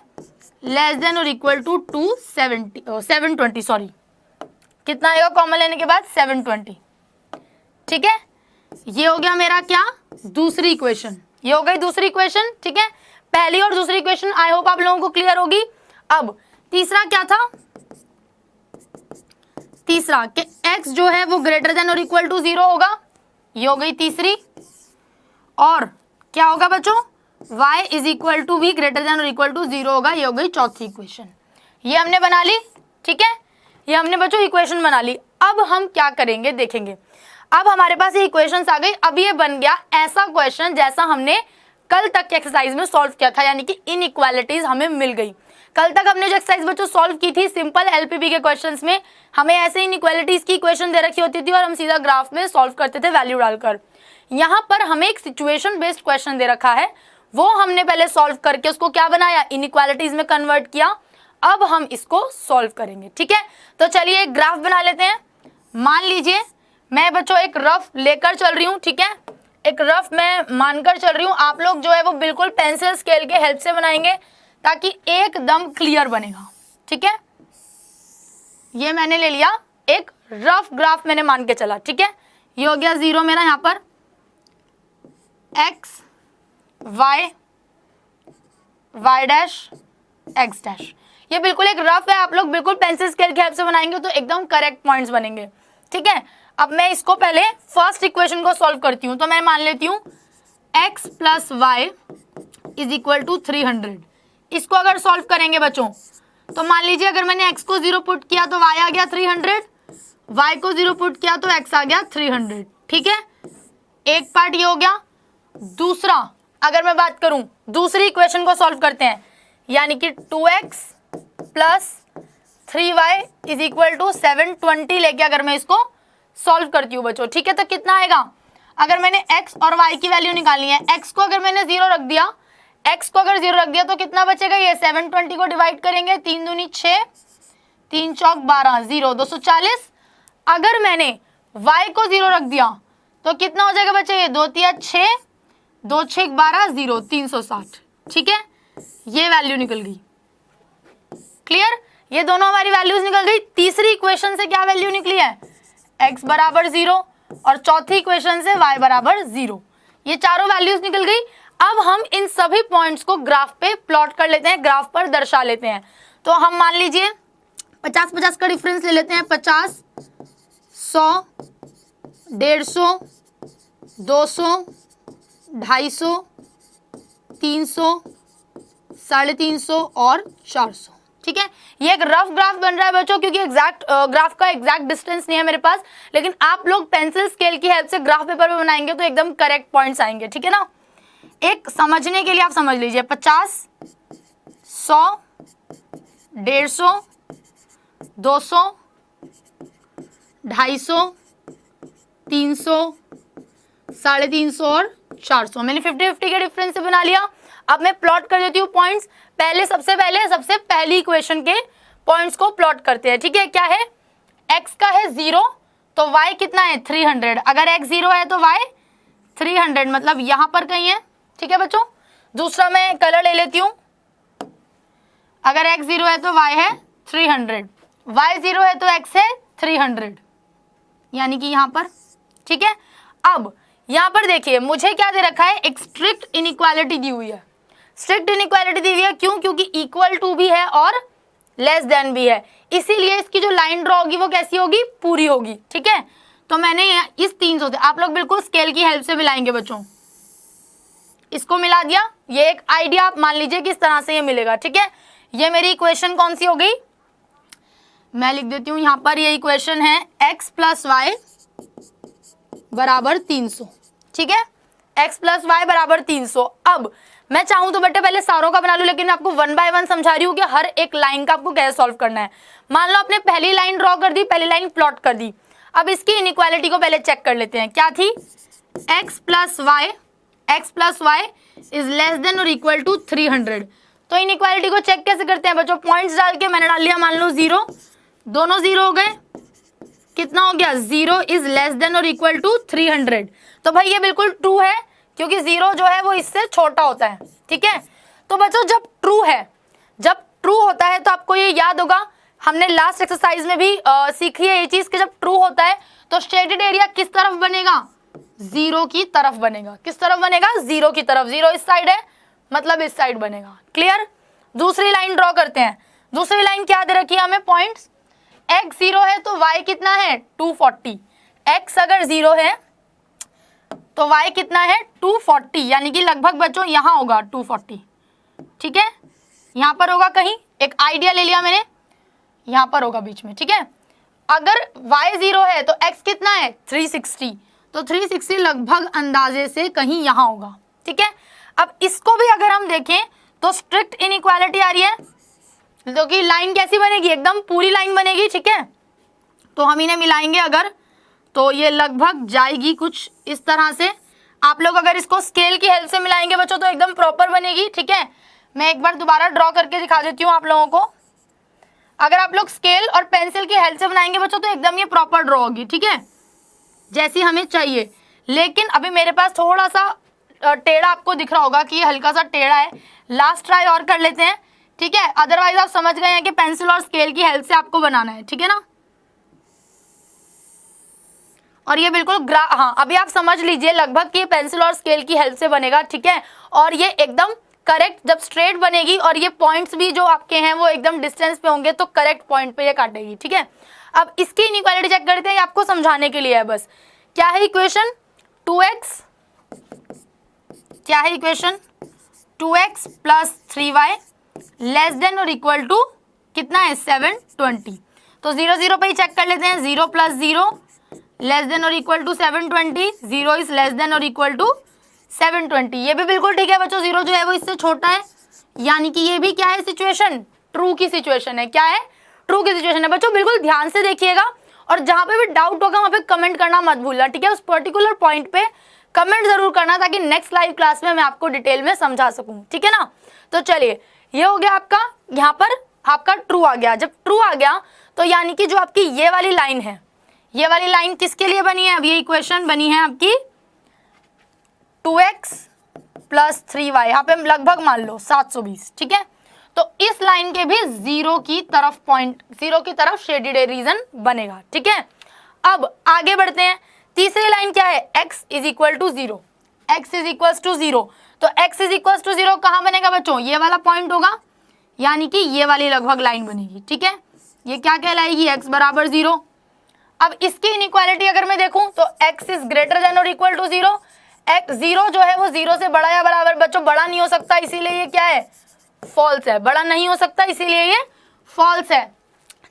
less than और इक्वल टू 720, सॉरी, कितना आएगा कॉमन लेने के बाद, 720, ठीक है। ये हो गया मेरा क्या, दूसरी इक्वेशन, ये हो गई दूसरी इक्वेशन, ठीक है। पहली और दूसरी इक्वेशन आई होप आप लोगों को क्लियर होगी। अब तीसरा क्या था, तीसरा कि x जो है वो ग्रेटर देन और इक्वल टू 0 होगा, ये हो गई तीसरी। और क्या होगा बच्चों, y इज इक्वल टू भी ग्रेटर देन और इक्वल टू 0 होगा। ये हो गई चौथी इक्वेशन, ये हमने बना ली। ठीक है, ये हमने बच्चों इक्वेशन बना ली। अब हम क्या करेंगे देखेंगे। अब हमारे पास ये इक्वेशंस आ गई। अब ये बन गया ऐसा क्वेश्चन जैसा हमने कल तक के एक्सरसाइज में सॉल्व किया था, यानी कि इनइक्वालिटीज हमें मिल गई। कल तक हमने जो एक्सरसाइज बच्चों सॉल्व की थी सिंपल एलपीपी के क्वेश्चंस में, हमें ऐसे इनइक्वालिटीज की इक्वेशन दे रखी होती थी और हम सीधा ग्राफ में सॉल्व करते थे वैल्यू डालकर। यहाँ पर हमें एक सिचुएशन बेस्ड क्वेश्चन दे रखा है, वो हमने पहले सॉल्व करके उसको क्या बनाया, इनइक्वालिटीज में कन्वर्ट किया। अब हम इसको सॉल्व करेंगे। ठीक है, तो चलिए एक ग्राफ बना लेते हैं। मान लीजिए मैं बच्चों एक रफ लेकर चल रही हूँ। ठीक है, एक रफ मैं मानकर चल रही हूँ। आप लोग जो है वो बिल्कुल पेंसिल स्केल के हेल्प से बनाएंगे ताकि एकदम क्लियर बनेगा। ठीक है, ये मैंने ले लिया, एक रफ ग्राफ मैंने मान के चला। ठीक है, ये हो गया 0 मेरा, यहाँ पर x y y dash x dash. ये बिल्कुल एक रफ है, आप लोग बिल्कुल पेंसिल स्केल की हेल्प से बनाएंगे तो एकदम करेक्ट पॉइंट्स बनेंगे। ठीक है, अब मैं इसको पहले फर्स्ट इक्वेशन को सॉल्व करती हूँ। तो मैं मान लेती हूँ x plus y is equal to 300। इसको अगर सॉल्व करेंगे बच्चों तो मान लीजिए अगर मैंने x को 0 पुट किया तो y आ गया 300, y को 0 पुट किया तो x आ गया 300। ठीक है, एक पार्ट ये हो गया। दूसरा अगर मैं बात करूं दूसरी इक्वेशन को सॉल्व करते हैं, यानी कि 2x plus 3y is equal to 720 लेके अगर मैं इसको सॉल्व करती हूँ बच्चों। ठीक है, तो कितना आएगा, अगर मैंने x और y की वैल्यू निकालनी है, x को अगर मैंने 0 रख दिया, x को अगर 0 रख दिया तो कितना बचेगा, ये 720 को डिवाइड करेंगे, 3 दूनी 6, 3 चौक 12, 0 240। अगर मैंने y को 0 रख दिया तो कितना हो जाएगा बच्चे, ये 2 तिया 6, 2 6 12, 0 360। ठीक है, ये वैल्यू निकल गई। क्लियर, ये दोनों हमारी वैल्यूज निकल गई। तीसरी इक्वेशन से क्या वैल्यू निकली है, x बराबर 0 और चौथी इक्वेशन से y बराबर 0। ये चारों वैल्यूज निकल गई। अब हम इन सभी पॉइंट्स को ग्राफ पे प्लॉट कर लेते हैं, ग्राफ पर दर्शा लेते हैं। तो हम मान लीजिए 50-50 का डिफरेंस ले लेते हैं। 50, 100, 150, 200, 250, 300, 350 और 400। ठीक है, ये एक रफ ग्राफ बन रहा है बच्चों, क्योंकि एग्जैक्ट ग्राफ का एग्जैक्ट डिस्टेंस नहीं है मेरे पास, लेकिन आप लोग पेंसिल स्केल की हेल्प से ग्राफ पेपर पे बनाएंगे तो एकदम करेक्ट पॉइंट्स आएंगे। ठीक है ना, एक समझने के लिए आप समझ लीजिए 50, 100, 150, 200, 250, 300, 350 और 400। मैंने 50-50 के डिफरेंस से बना लिया। अब मैं प्लॉट कर देती हूँ पॉइंट्स। पहले सबसे पहली इक्वेशन के पॉइंट्स को प्लॉट करते हैं। ठीक है, क्या है, x का है 0 तो y कितना है 300। अगर x 0 है तो y 300, मतलब यहाँ पर कहीं है। ठीक है बच्चों, दूसरा मैं कलर ले लेती हूँ। अगर x 0 है तो y है 300, y 0 है तो x है 300, यानी कि यहाँ पर। ठीक है, अब यहाँ पर देखिए मुझे क्या दे रखा है, एक स्ट्रिक्ट इनइक्वालिटी दी हुई है। स्ट्रिक्ट इनइक्वालिटी दी हुई है क्यों, क्योंकि इक्वल टू भी है और लेस देन भी है, इसीलिए इसकी जो लाइन ड्रॉ होगी वो कैसी होगी, पूरी होगी। ठीक है, तो मैंने इस 300 से, आप लोग बिल्कुल स्केल की हेल्प से मिलाएंगे बच्चों, इसको मिला दिया। ये एक आइडिया आप मान लीजिए कि इस तरह से ये मिलेगा। ठीक है, ये मेरी इक्वेशन कौन सी हो गई, मैं लिख देती हूँ यहाँ पर। ये इक्वेशन है x प्लस वाई बराबर 300। ठीक है, x प्लस वाई बराबर 300। अब मैं चाहूं तो बेटे पहले सारों का बना लूं, लेकिन मैं आपको 1 बाय 1 समझा रही हूँ कि हर एक लाइन का आपको कैसे सॉल्व करना है। मान लो आपने पहली लाइन ड्रॉ कर दी, पहली लाइन प्लॉट कर दी। अब इसकी इनइक्वालिटी को पहले चेक कर लेते हैं, क्या थी, x plus y is less than और इक्वल टू 300। तो इनइक्वालिटी को चेक कैसे करते हैं बच्चों, पॉइंट्स डाल के मैंने डाल लिया, मान लो 0, दोनों 0 हो गए, कितना हो गया, 0 इज लेस देन और इक्वल टू 300। तो भाई ये बिल्कुल ट्रू है, क्योंकि 0 जो है वो इससे छोटा होता है। ठीक है, तो बच्चों जब ट्रू है, जब ट्रू होता है तो आपको ये याद होगा, हमने लास्ट एक्सरसाइज में भी सीखी है ये चीज कि जब ट्रू होता है तो शेडेड एरिया किस तरफ बनेगा, 0 की तरफ बनेगा। किस तरफ बनेगा, 0 की तरफ। 0 इस साइड है, मतलब इस साइड बनेगा। क्लियर, दूसरी लाइन ड्रॉ करते हैं। दूसरी लाइन क्या दे रखी है हमें, पॉइंट्स, x 0 है तो y कितना है 240। x अगर 0 है तो y कितना है 240, यानी कि लगभग बच्चों यहाँ होगा 240, ठीक है, यहाँ पर होगा कहीं, एक आइडिया ले लिया मैंने, यहाँ पर होगा बीच में, ठीक है। अगर y 0 है तो x कितना है 360, तो 360 लगभग अंदाजे से कहीं यहाँ होगा, ठीक है। अब इसको भी अगर हम देखें तो स्ट्रिक्ट इनइक्वालिटी आ रही है, तो कि लाइन कैसी बनेगी, एकदम पूरी लाइन बनेगी, ठीक है। तो हम इन्हें मिलाएंगे अगर, तो ये लगभग जाएगी कुछ इस तरह से। आप लोग अगर इसको स्केल की हेल्प से मिलाएंगे बच्चों तो एकदम प्रॉपर बनेगी, ठीक है। मैं एक बार दोबारा ड्रॉ करके दिखा देती हूँ आप लोगों को। अगर आप लोग स्केल और पेंसिल की हेल्प से बनाएंगे बच्चों तो एकदम ये प्रॉपर ड्रॉ होगी, ठीक है, जैसी हमें चाहिए। लेकिन अभी मेरे पास थोड़ा सा टेढ़ा आपको दिख रहा होगा कि ये हल्का सा टेढ़ा है, लास्ट ट्राई और कर लेते हैं, ठीक है। अदरवाइज आप समझ गए हैं कि पेंसिल और स्केल की हेल्प से आपको बनाना है, ठीक है ना। और ये बिल्कुल हाँ, अभी आप समझ लीजिए लगभग कि पेंसिल और स्केल की हेल्प से बनेगा, ठीक है। और ये एकदम करेक्ट जब स्ट्रेट बनेगी और ये पॉइंट्स भी जो आपके हैं वो एकदम डिस्टेंस पे होंगे तो करेक्ट पॉइंट पे ये काटेगी, ठीक है। अब इसकी इनइक्वालिटी चेक करते हैं, ये आपको समझाने के लिए है बस। क्या है इक्वेशन 2x, क्या है equation 2x plus 3y less than और इक्वल टू कितना है 720। तो 0 0 पे ही चेक कर लेते हैं, 0 प्लस 0 लेस देन और equal to 720, 0 is less than और इक्वल टू 720। ये भी बिल्कुल ठीक है बच्चों, 0 जो है वो इससे छोटा है, यानी कि ये भी क्या है सिचुएशन, ट्रू की सिचुएशन है। क्या है, ट्रू की सिचुएशन है बच्चों। बिल्कुल ध्यान से देखिएगा और जहां पे भी डाउट होगा वहां पे कमेंट करना मत भूलना, ठीक है। उस पर्टिकुलर पॉइंट पे कमेंट जरूर करना ताकि नेक्स्ट लाइव क्लास में मैं आपको डिटेल में समझा सकूं, ठीक है ना। तो चलिए, ये हो गया आपका, यहाँ पर आपका ट्रू आ गया। जब ट्रू आ गया तो यानी कि जो आपकी ये वाली लाइन है, ये वाली लाइन किसके लिए बनी है, अब ये इक्वेशन बनी है आपकी 2x प्लस 3y, यहाँ पे लगभग मान लो 720, ठीक है। तो इस लाइन के भी 0 की तरफ पॉइंट, 0 की तरफ शेडेड रीजन बनेगा, ठीक है। अब आगे बढ़ते हैं, तीसरी लाइन क्या है, x is equal to 0, x is equal to 0। तो x इज इक्वल टू 0 कहाँ बनेगा बच्चों, ये वाला पॉइंट होगा, यानी कि ये वाली लगभग लाइन बनेगी, ठीक है। ये क्या कहलाएगी, x बराबर 0। अब इसकी इनइक्वालिटी अगर मैं देखूं तो x इज ग्रेटर देन और इक्वल टू 0, x 0 जो है वो 0 से बड़ा या बराबर, बच्चों बड़ा नहीं हो सकता, इसीलिए ये क्या है, फॉल्स है। बड़ा नहीं हो सकता इसीलिए ये फॉल्स है।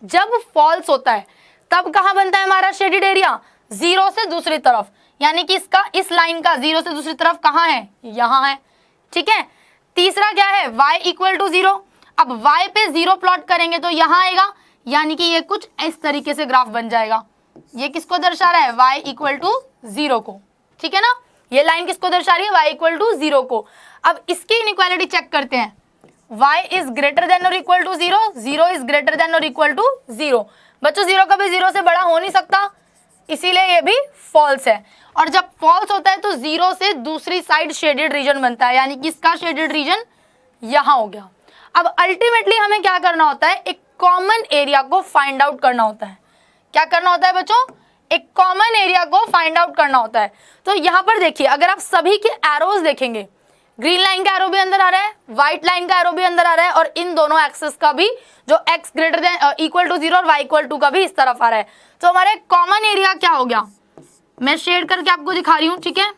जब फॉल्स होता है तब कहाँ बनता है हमारा शेडेड एरिया, 0 से दूसरी तरफ, यानी कि इसका, इस लाइन का 0 से दूसरी तरफ कहाँ है, यहाँ है, ठीक है। तीसरा क्या है, y इक्वल टू 0। अब y पे 0 प्लॉट करेंगे तो यहाँ आएगा, यानी कि ये कुछ इस तरीके से ग्राफ बन जाएगा। ये किसको दर्शा रहा है, y इक्वल टू 0 को, ठीक है ना। ये लाइन किसको दर्शा रही है, y इक्वल टू 0 को। अब इसकी इनइक्वालिटी चेक करते हैं, y इज ग्रेटर देन और equal to 0, 0 is greater than और इक्वल टू 0। बच्चों 0 कभी 0 से बड़ा हो नहीं सकता, इसीलिए ये भी फॉल्स है। और जब फॉल्स होता है तो 0 से दूसरी साइड शेडेड रीजन बनता है, यानी कि इसका शेडेड रीजन यहाँ हो गया। अब अल्टीमेटली हमें क्या करना होता है, एक कॉमन एरिया को फाइंड आउट करना होता है। क्या करना होता है बच्चों, एक कॉमन एरिया को फाइंड आउट करना होता है। तो यहाँ पर देखिए, अगर आप सभी के एरोज देखेंगे, ग्रीन लाइन का एरो भी अंदर आ रहा है, व्हाइट लाइन का एरो भी अंदर आ रहा है, और इन दोनों एक्सेस का भी जो x greater than equal to 0 और y इक्वल टू का भी इस तरफ आ रहा है। तो हमारे कॉमन एरिया क्या हो गया, मैं शेड करके आपको दिखा रही हूँ, ठीक है।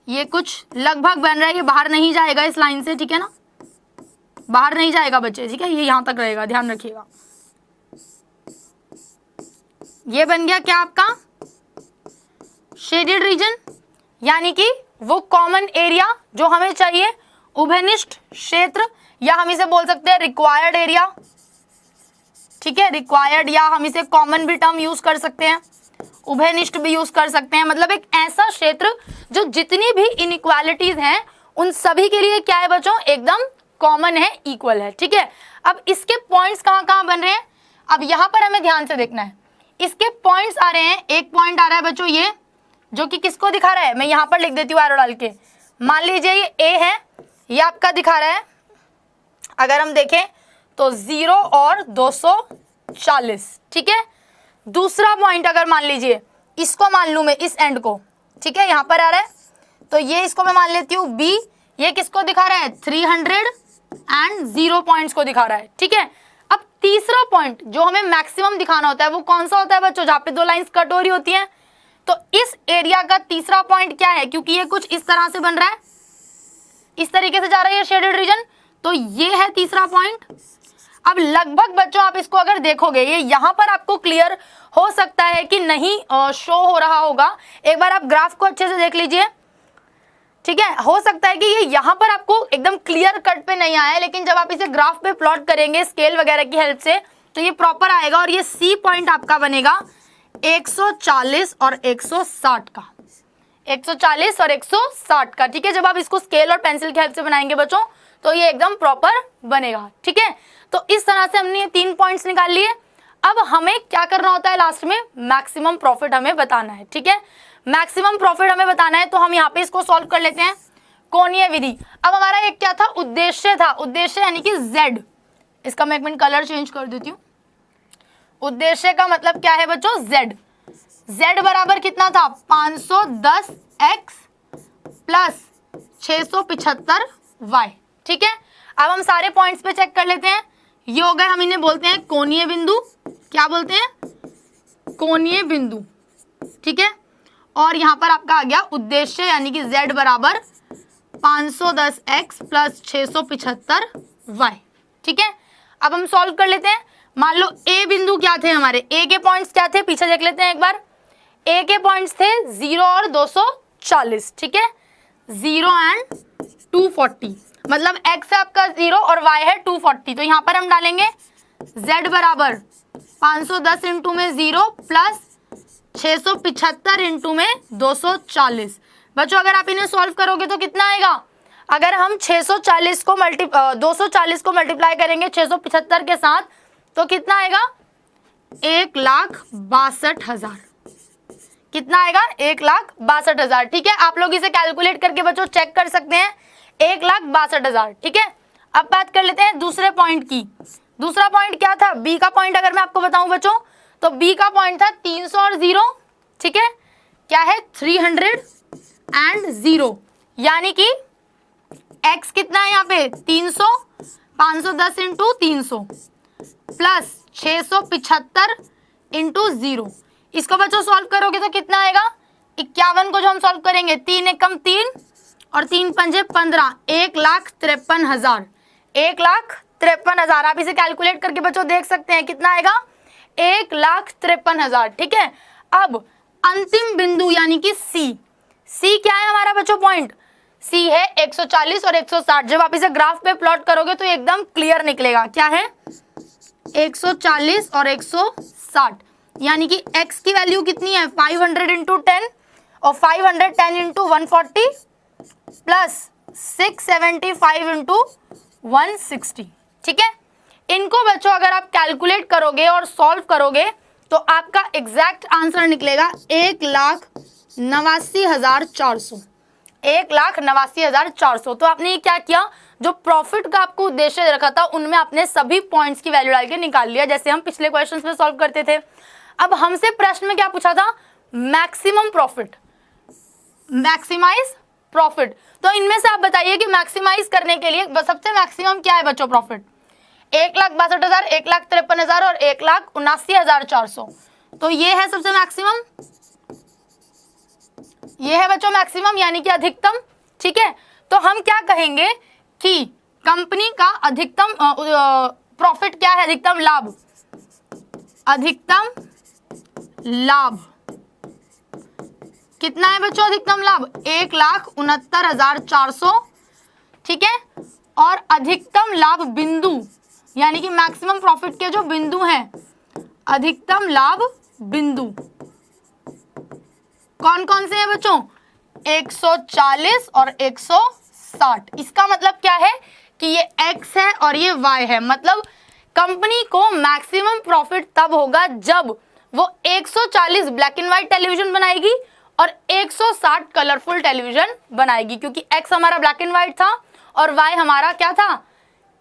ये कुछ लगभग बन रहा है, ये बाहर नहीं जाएगा इस लाइन से, ठीक है ना, बाहर नहीं जाएगा बच्चे, ठीक है, ये यहां तक रहेगा, ध्यान रखिएगा। ये बन गया क्या आपका शेडेड रीजन, यानी कि वो कॉमन एरिया जो हमें चाहिए, उभयनिष्ठ क्षेत्र, या हम इसे बोल सकते हैं रिक्वायर्ड एरिया, ठीक है, रिक्वायर्ड, या हम इसे कॉमन भी टर्म यूज कर सकते हैं, उभयनिष्ठ भी यूज कर सकते हैं। मतलब एक ऐसा क्षेत्र जो जितनी भी इनइक्वालिटीज हैं उन सभी के लिए क्या है बच्चों, एकदम कॉमन है, इक्वल है, ठीक है। अब इसके पॉइंट्स कहाँ कहाँ बन रहे हैं, अब यहाँ पर हमें ध्यान से देखना है। इसके पॉइंट्स आ रहे हैं, एक पॉइंट आ रहा है बच्चों ये, जो कि किसको दिखा रहा है, मैं यहाँ पर लिख देती हूँ एरो डाल के। मान लीजिए ये A है, ये आपका दिखा रहा है, अगर हम देखें तो 0 और 240, ठीक है। दूसरा पॉइंट अगर मान लीजिए, इसको मान लूँ मैं, इस एंड को, ठीक है, यहाँ पर आ रहा है, तो ये इसको मैं मान लेती हूँ B, ये किसको दिखा रहा है 300 एंड 0 पॉइंट्स को दिखा रहा है, ठीक है। अब तीसरा पॉइंट जो हमें मैक्सिमम दिखाना होता है वो कौन सा होता है बच्चों, जहाँ पे दो लाइंस कट हो रही होती हैं। तो इस एरिया का तीसरा पॉइंट क्या है, क्योंकि ये कुछ इस तरह से बन रहा है, इस तरीके से जा रहा है ये शेडेड रीजन, तो ये है तीसरा पॉइंट। अब लगभग बच्चों आप इसको अगर देखोगे, ये यहाँ पर आपको क्लियर हो सकता है कि नहीं शो हो रहा होगा, एक बार आप ग्राफ को अच्छे से देख लीजिए, ठीक है। हो सकता है कि ये यहाँ पर आपको एकदम क्लियर कट पे नहीं आया है, लेकिन जब आप इसे ग्राफ पे प्लॉट करेंगे स्केल वगैरह की हेल्प से तो ये प्रॉपर आएगा, और ये सी पॉइंट आपका बनेगा 140 और 160 का, 140 और 160 का, ठीक है। जब आप इसको स्केल और पेंसिल की हेल्प से बनाएंगे बच्चों तो ये एकदम प्रॉपर बनेगा, ठीक है। तो इस तरह से हमने ये 3 पॉइंट्स निकाल लिए। अब हमें क्या करना होता है, लास्ट में मैक्सिमम प्रॉफिट हमें बताना है, ठीक है। मैक्सिमम प्रॉफिट हमें बताना है, तो हम यहाँ पे इसको सॉल्व कर लेते हैं कोणीय विधि। अब हमारा एक क्या था, उद्देश्य था, उद्देश्य यानी कि Z, इसका मैं एक मिनट कलर चेंज कर देती हूँ। उद्देश्य का मतलब क्या है बच्चों, Z बराबर कितना था, 510x प्लस 675y, ठीक है। अब हम सारे पॉइंट्स पे चेक कर लेते हैं। ये हो गए, हम इन्हें बोलते हैं कोणीय बिंदु, क्या बोलते हैं, कोणीय बिंदु, ठीक है। और यहाँ पर आपका आ गया उद्देश्य यानी कि Z बराबर 510x प्लस 675y, ठीक है। अब हम सॉल्व कर लेते हैं। मान लो ए बिंदु क्या थे हमारे, ए के पॉइंट्स क्या थे, पीछे देख लेते हैं एक बार। ए के पॉइंट्स थे 0 और 240, ठीक है, 0 एंड 240, मतलब x है आपका 0 और y है 240। तो यहाँ पर हम डालेंगे z बराबर 510 इंटू में 0 प्लस 675 इंटू में 240। बच्चों अगर आप इन्हें सॉल्व करोगे तो कितना आएगा, अगर हम 240 को मल्टीप्लाई करेंगे 675 के साथ तो कितना आएगा, 1,62,000, कितना आएगा, 1,62,000, ठीक है। आप लोग इसे कैलकुलेट करके बच्चों चेक कर सकते हैं, 1,62,000, ठीक है। अब बात कर लेते हैं दूसरे पॉइंट की। दूसरा पॉइंट क्या था, बी का पॉइंट अगर मैं आपको बताऊं बच्चों तो बी का पॉइंट था 300 और 0, ठीक है, क्या है 300 एंड 0, यानी कि x कितना है यहाँ पे 300, 510 इंटू 300 प्लस 675 इंटू 0। इसको बच्चों सॉल्व करोगे तो कितना आएगा, 51 को जो हम सॉल्व करेंगे 3 एकम 3 और 3 पंजे 15, 1,53,000, 1,53,000। आप इसे कैलकुलेट करके बच्चों देख सकते हैं कितना आएगा, 1,53,000, ठीक है। अब अंतिम बिंदु यानी कि सी क्या है हमारा बच्चों पॉइंट, सी है 140 और 160। जब आप इसे ग्राफ पे प्लॉट करोगे तो एकदम क्लियर निकलेगा, क्या है 140 और 160, यानी कि x की वैल्यू कितनी है 500 इंटू 10 और 510 इंटू 140 प्लस 675 इंटू 160, ठीक है। इनको बच्चों अगर आप कैलकुलेट करोगे और सॉल्व करोगे तो आपका एग्जैक्ट आंसर निकलेगा 1,89,400, 1,89,400। तो आपने ये क्या किया, जो प्रॉफिट का आपको उद्देश्य रखा था उनमें आपने सभी पॉइंट्स की वैल्यू डाल के निकाल लिया, जैसे हम पिछले क्वेश्चंस में सॉल्व करते थे। अब हमसे प्रश्न में क्या पूछा था, मैक्सिमम प्रॉफिट, मैक्सिमाइज प्रॉफिट। तो इनमें से आप बताइए कि मैक्सिमाइज करने के लिए सबसे मैक्सिमम क्या है बच्चों प्रॉफिट, 1,62,000, 1,53,000 और 1,79,400। तो ये है सबसे मैक्सिमम, ये है बच्चों मैक्सिमम यानी कि अधिकतम, ठीक है। तो हम क्या कहेंगे कि कंपनी का अधिकतम प्रॉफिट क्या है, अधिकतम लाभ, अधिकतम लाभ कितना है बच्चों, अधिकतम लाभ 1,69,400, ठीक है। और अधिकतम लाभ बिंदु यानी कि मैक्सिमम प्रॉफिट के जो बिंदु हैं, अधिकतम लाभ बिंदु कौन कौन से हैं बच्चों, 140 और 160। इसका मतलब क्या है कि ये x है और ये y है, मतलब कंपनी को मैक्सिमम प्रॉफिट तब होगा जब वो 140 ब्लैक एंड व्हाइट टेलीविजन बनाएगी और 160 कलरफुल टेलीविजन बनाएगी, क्योंकि x हमारा ब्लैक एंड व्हाइट था और y हमारा क्या था,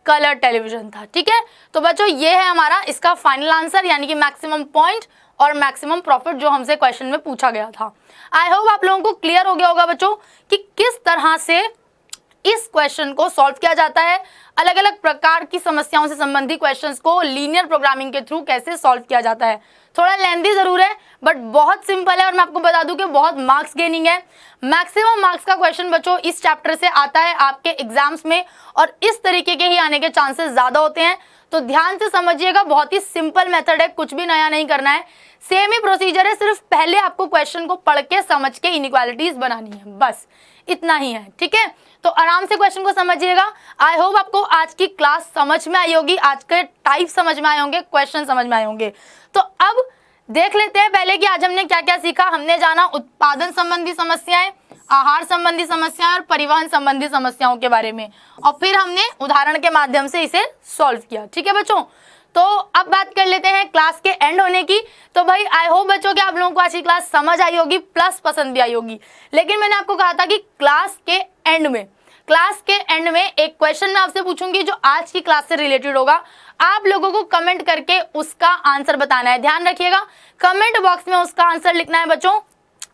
कलर टेलीविजन था, ठीक है। तो बच्चों ये है हमारा इसका फाइनल आंसर यानी कि मैक्सिमम पॉइंट और मैक्सिमम प्रॉफिट जो हमसे क्वेश्चन में पूछा गया था। आई होप आप लोगों को क्लियर हो गया होगा बच्चों कि किस तरह से इस क्वेश्चन को सॉल्व किया जाता है। अलग अलग प्रकार की समस्याओं से संबंधित क्वेश्चंस को लीनियर प्रोग्रामिंग के थ्रू कैसे सॉल्व किया जाता है। थोड़ा लेंथी जरूर है बट बहुत सिंपल है, और मैं आपको बता दूं कि बहुत मार्क्स गेनिंग है। मैक्सिमम मार्क्स का क्वेश्चन बच्चों इस चैप्टर से आता है आपके एग्जाम्स में, और इस तरीके के ही आने के चांसेस ज्यादा होते हैं। तो ध्यान से समझिएगा, बहुत ही सिंपल मेथड है, कुछ भी नया नहीं करना है, सेम ही प्रोसीजर है, सिर्फ पहले आपको क्वेश्चन को पढ़ के समझ के इनइक्वालिटीज बनानी है, बस इतना ही है। ठीक है, तो आराम से क्वेश्चन को समझिएगा। आई होप आपको आज की क्लास समझ में आई होगी, आज के टाइप समझ में आए होंगे, क्वेश्चन समझ में आए होंगे। तो अब देख लेते हैं पहले कि आज हमने क्या क्या सीखा। हमने जाना उत्पादन संबंधी समस्याएं, आहार संबंधी समस्याएं और परिवहन संबंधी समस्याओं के बारे में, और फिर हमने उदाहरण के माध्यम से इसे सॉल्व किया। ठीक है बच्चों, तो अब बात कर लेते हैं क्लास के एंड होने की। तो भाई आई होप बच्चों कि आप लोगों को आज की क्लास समझ आई होगी, प्लस पसंद भी आई होगी। लेकिन मैंने आपको कहा था कि क्लास के एंड में एक क्वेश्चन मैं आपसे पूछूंगी जो आज की क्लास से रिलेटेड होगा। आप लोगों को कमेंट करके उसका आंसर बताना है। ध्यान रखिएगा, कमेंट बॉक्स में उसका आंसर लिखना है बच्चों।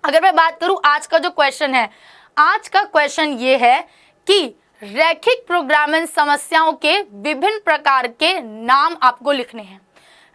अगर मैं बात करूं आज का जो क्वेश्चन है, आज का क्वेश्चन ये है कि रैखिक प्रोग्रामिंग समस्याओं के विभिन्न प्रकार के नाम आपको लिखने हैं।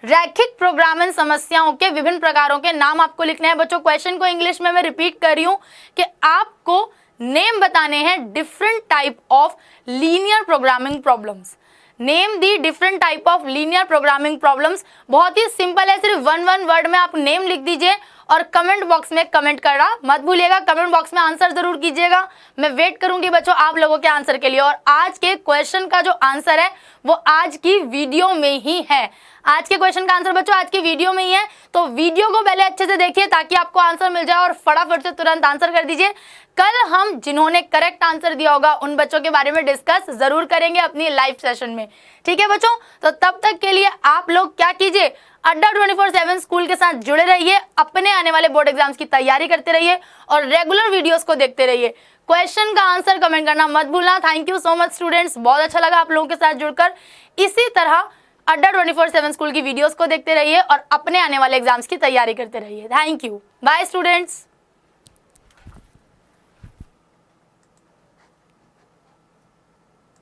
रैखिक प्रोग्रामिंग समस्याओं के विभिन्न प्रकारों के नाम आपको लिखने हैं बच्चों। क्वेश्चन को इंग्लिश में मैं रिपीट कर रही हूं कि आपको नेम बताने हैं different type of linear programming problems. Name the different type of linear programming problems. बहुत ही सिंपल है, सिर्फ वन वर्ड में आप नेम लिख दीजिए और कमेंट बॉक्स में कमेंट करना मत भूलिएगा। कमेंट बॉक्स में आंसर जरूर कीजिएगा, मैं वेट करूंगी बच्चों आप लोगों के आंसर के लिए। और आज के क्वेश्चन का जो आंसर है वो आज की वीडियो में ही है। आज के क्वेश्चन का आंसर बच्चों आज की वीडियो में ही है, तो वीडियो को पहले अच्छे से देखिए ताकि आपको आंसर मिल जाए और फटाफट से तुरंत आंसर कर दीजिए। कल हम जिन्होंने करेक्ट आंसर दिया होगा उन बच्चों के बारे में डिस्कस जरूर करेंगे अपनी लाइव सेशन में। ठीक है बच्चों, तो तब तक के लिए आप लोग क्या कीजिए, अड्डा 24/7 स्कूल के साथ जुड़े रहिए, अपने आने वाले बोर्ड एग्जाम्स की तैयारी करते रहिए और रेगुलर वीडियोस को देखते रहिए। क्वेश्चन का आंसर कमेंट करना मत भूलना। Thank you so much students, बहुत अच्छा लगा आप लोगों के साथ जुड़कर। इसी तरह अड्डा 24/7 स्कूल की वीडियोस को देखते रहिए और अपने आने वाले एग्जाम्स की तैयारी करते रहिए। Thank you, bye students.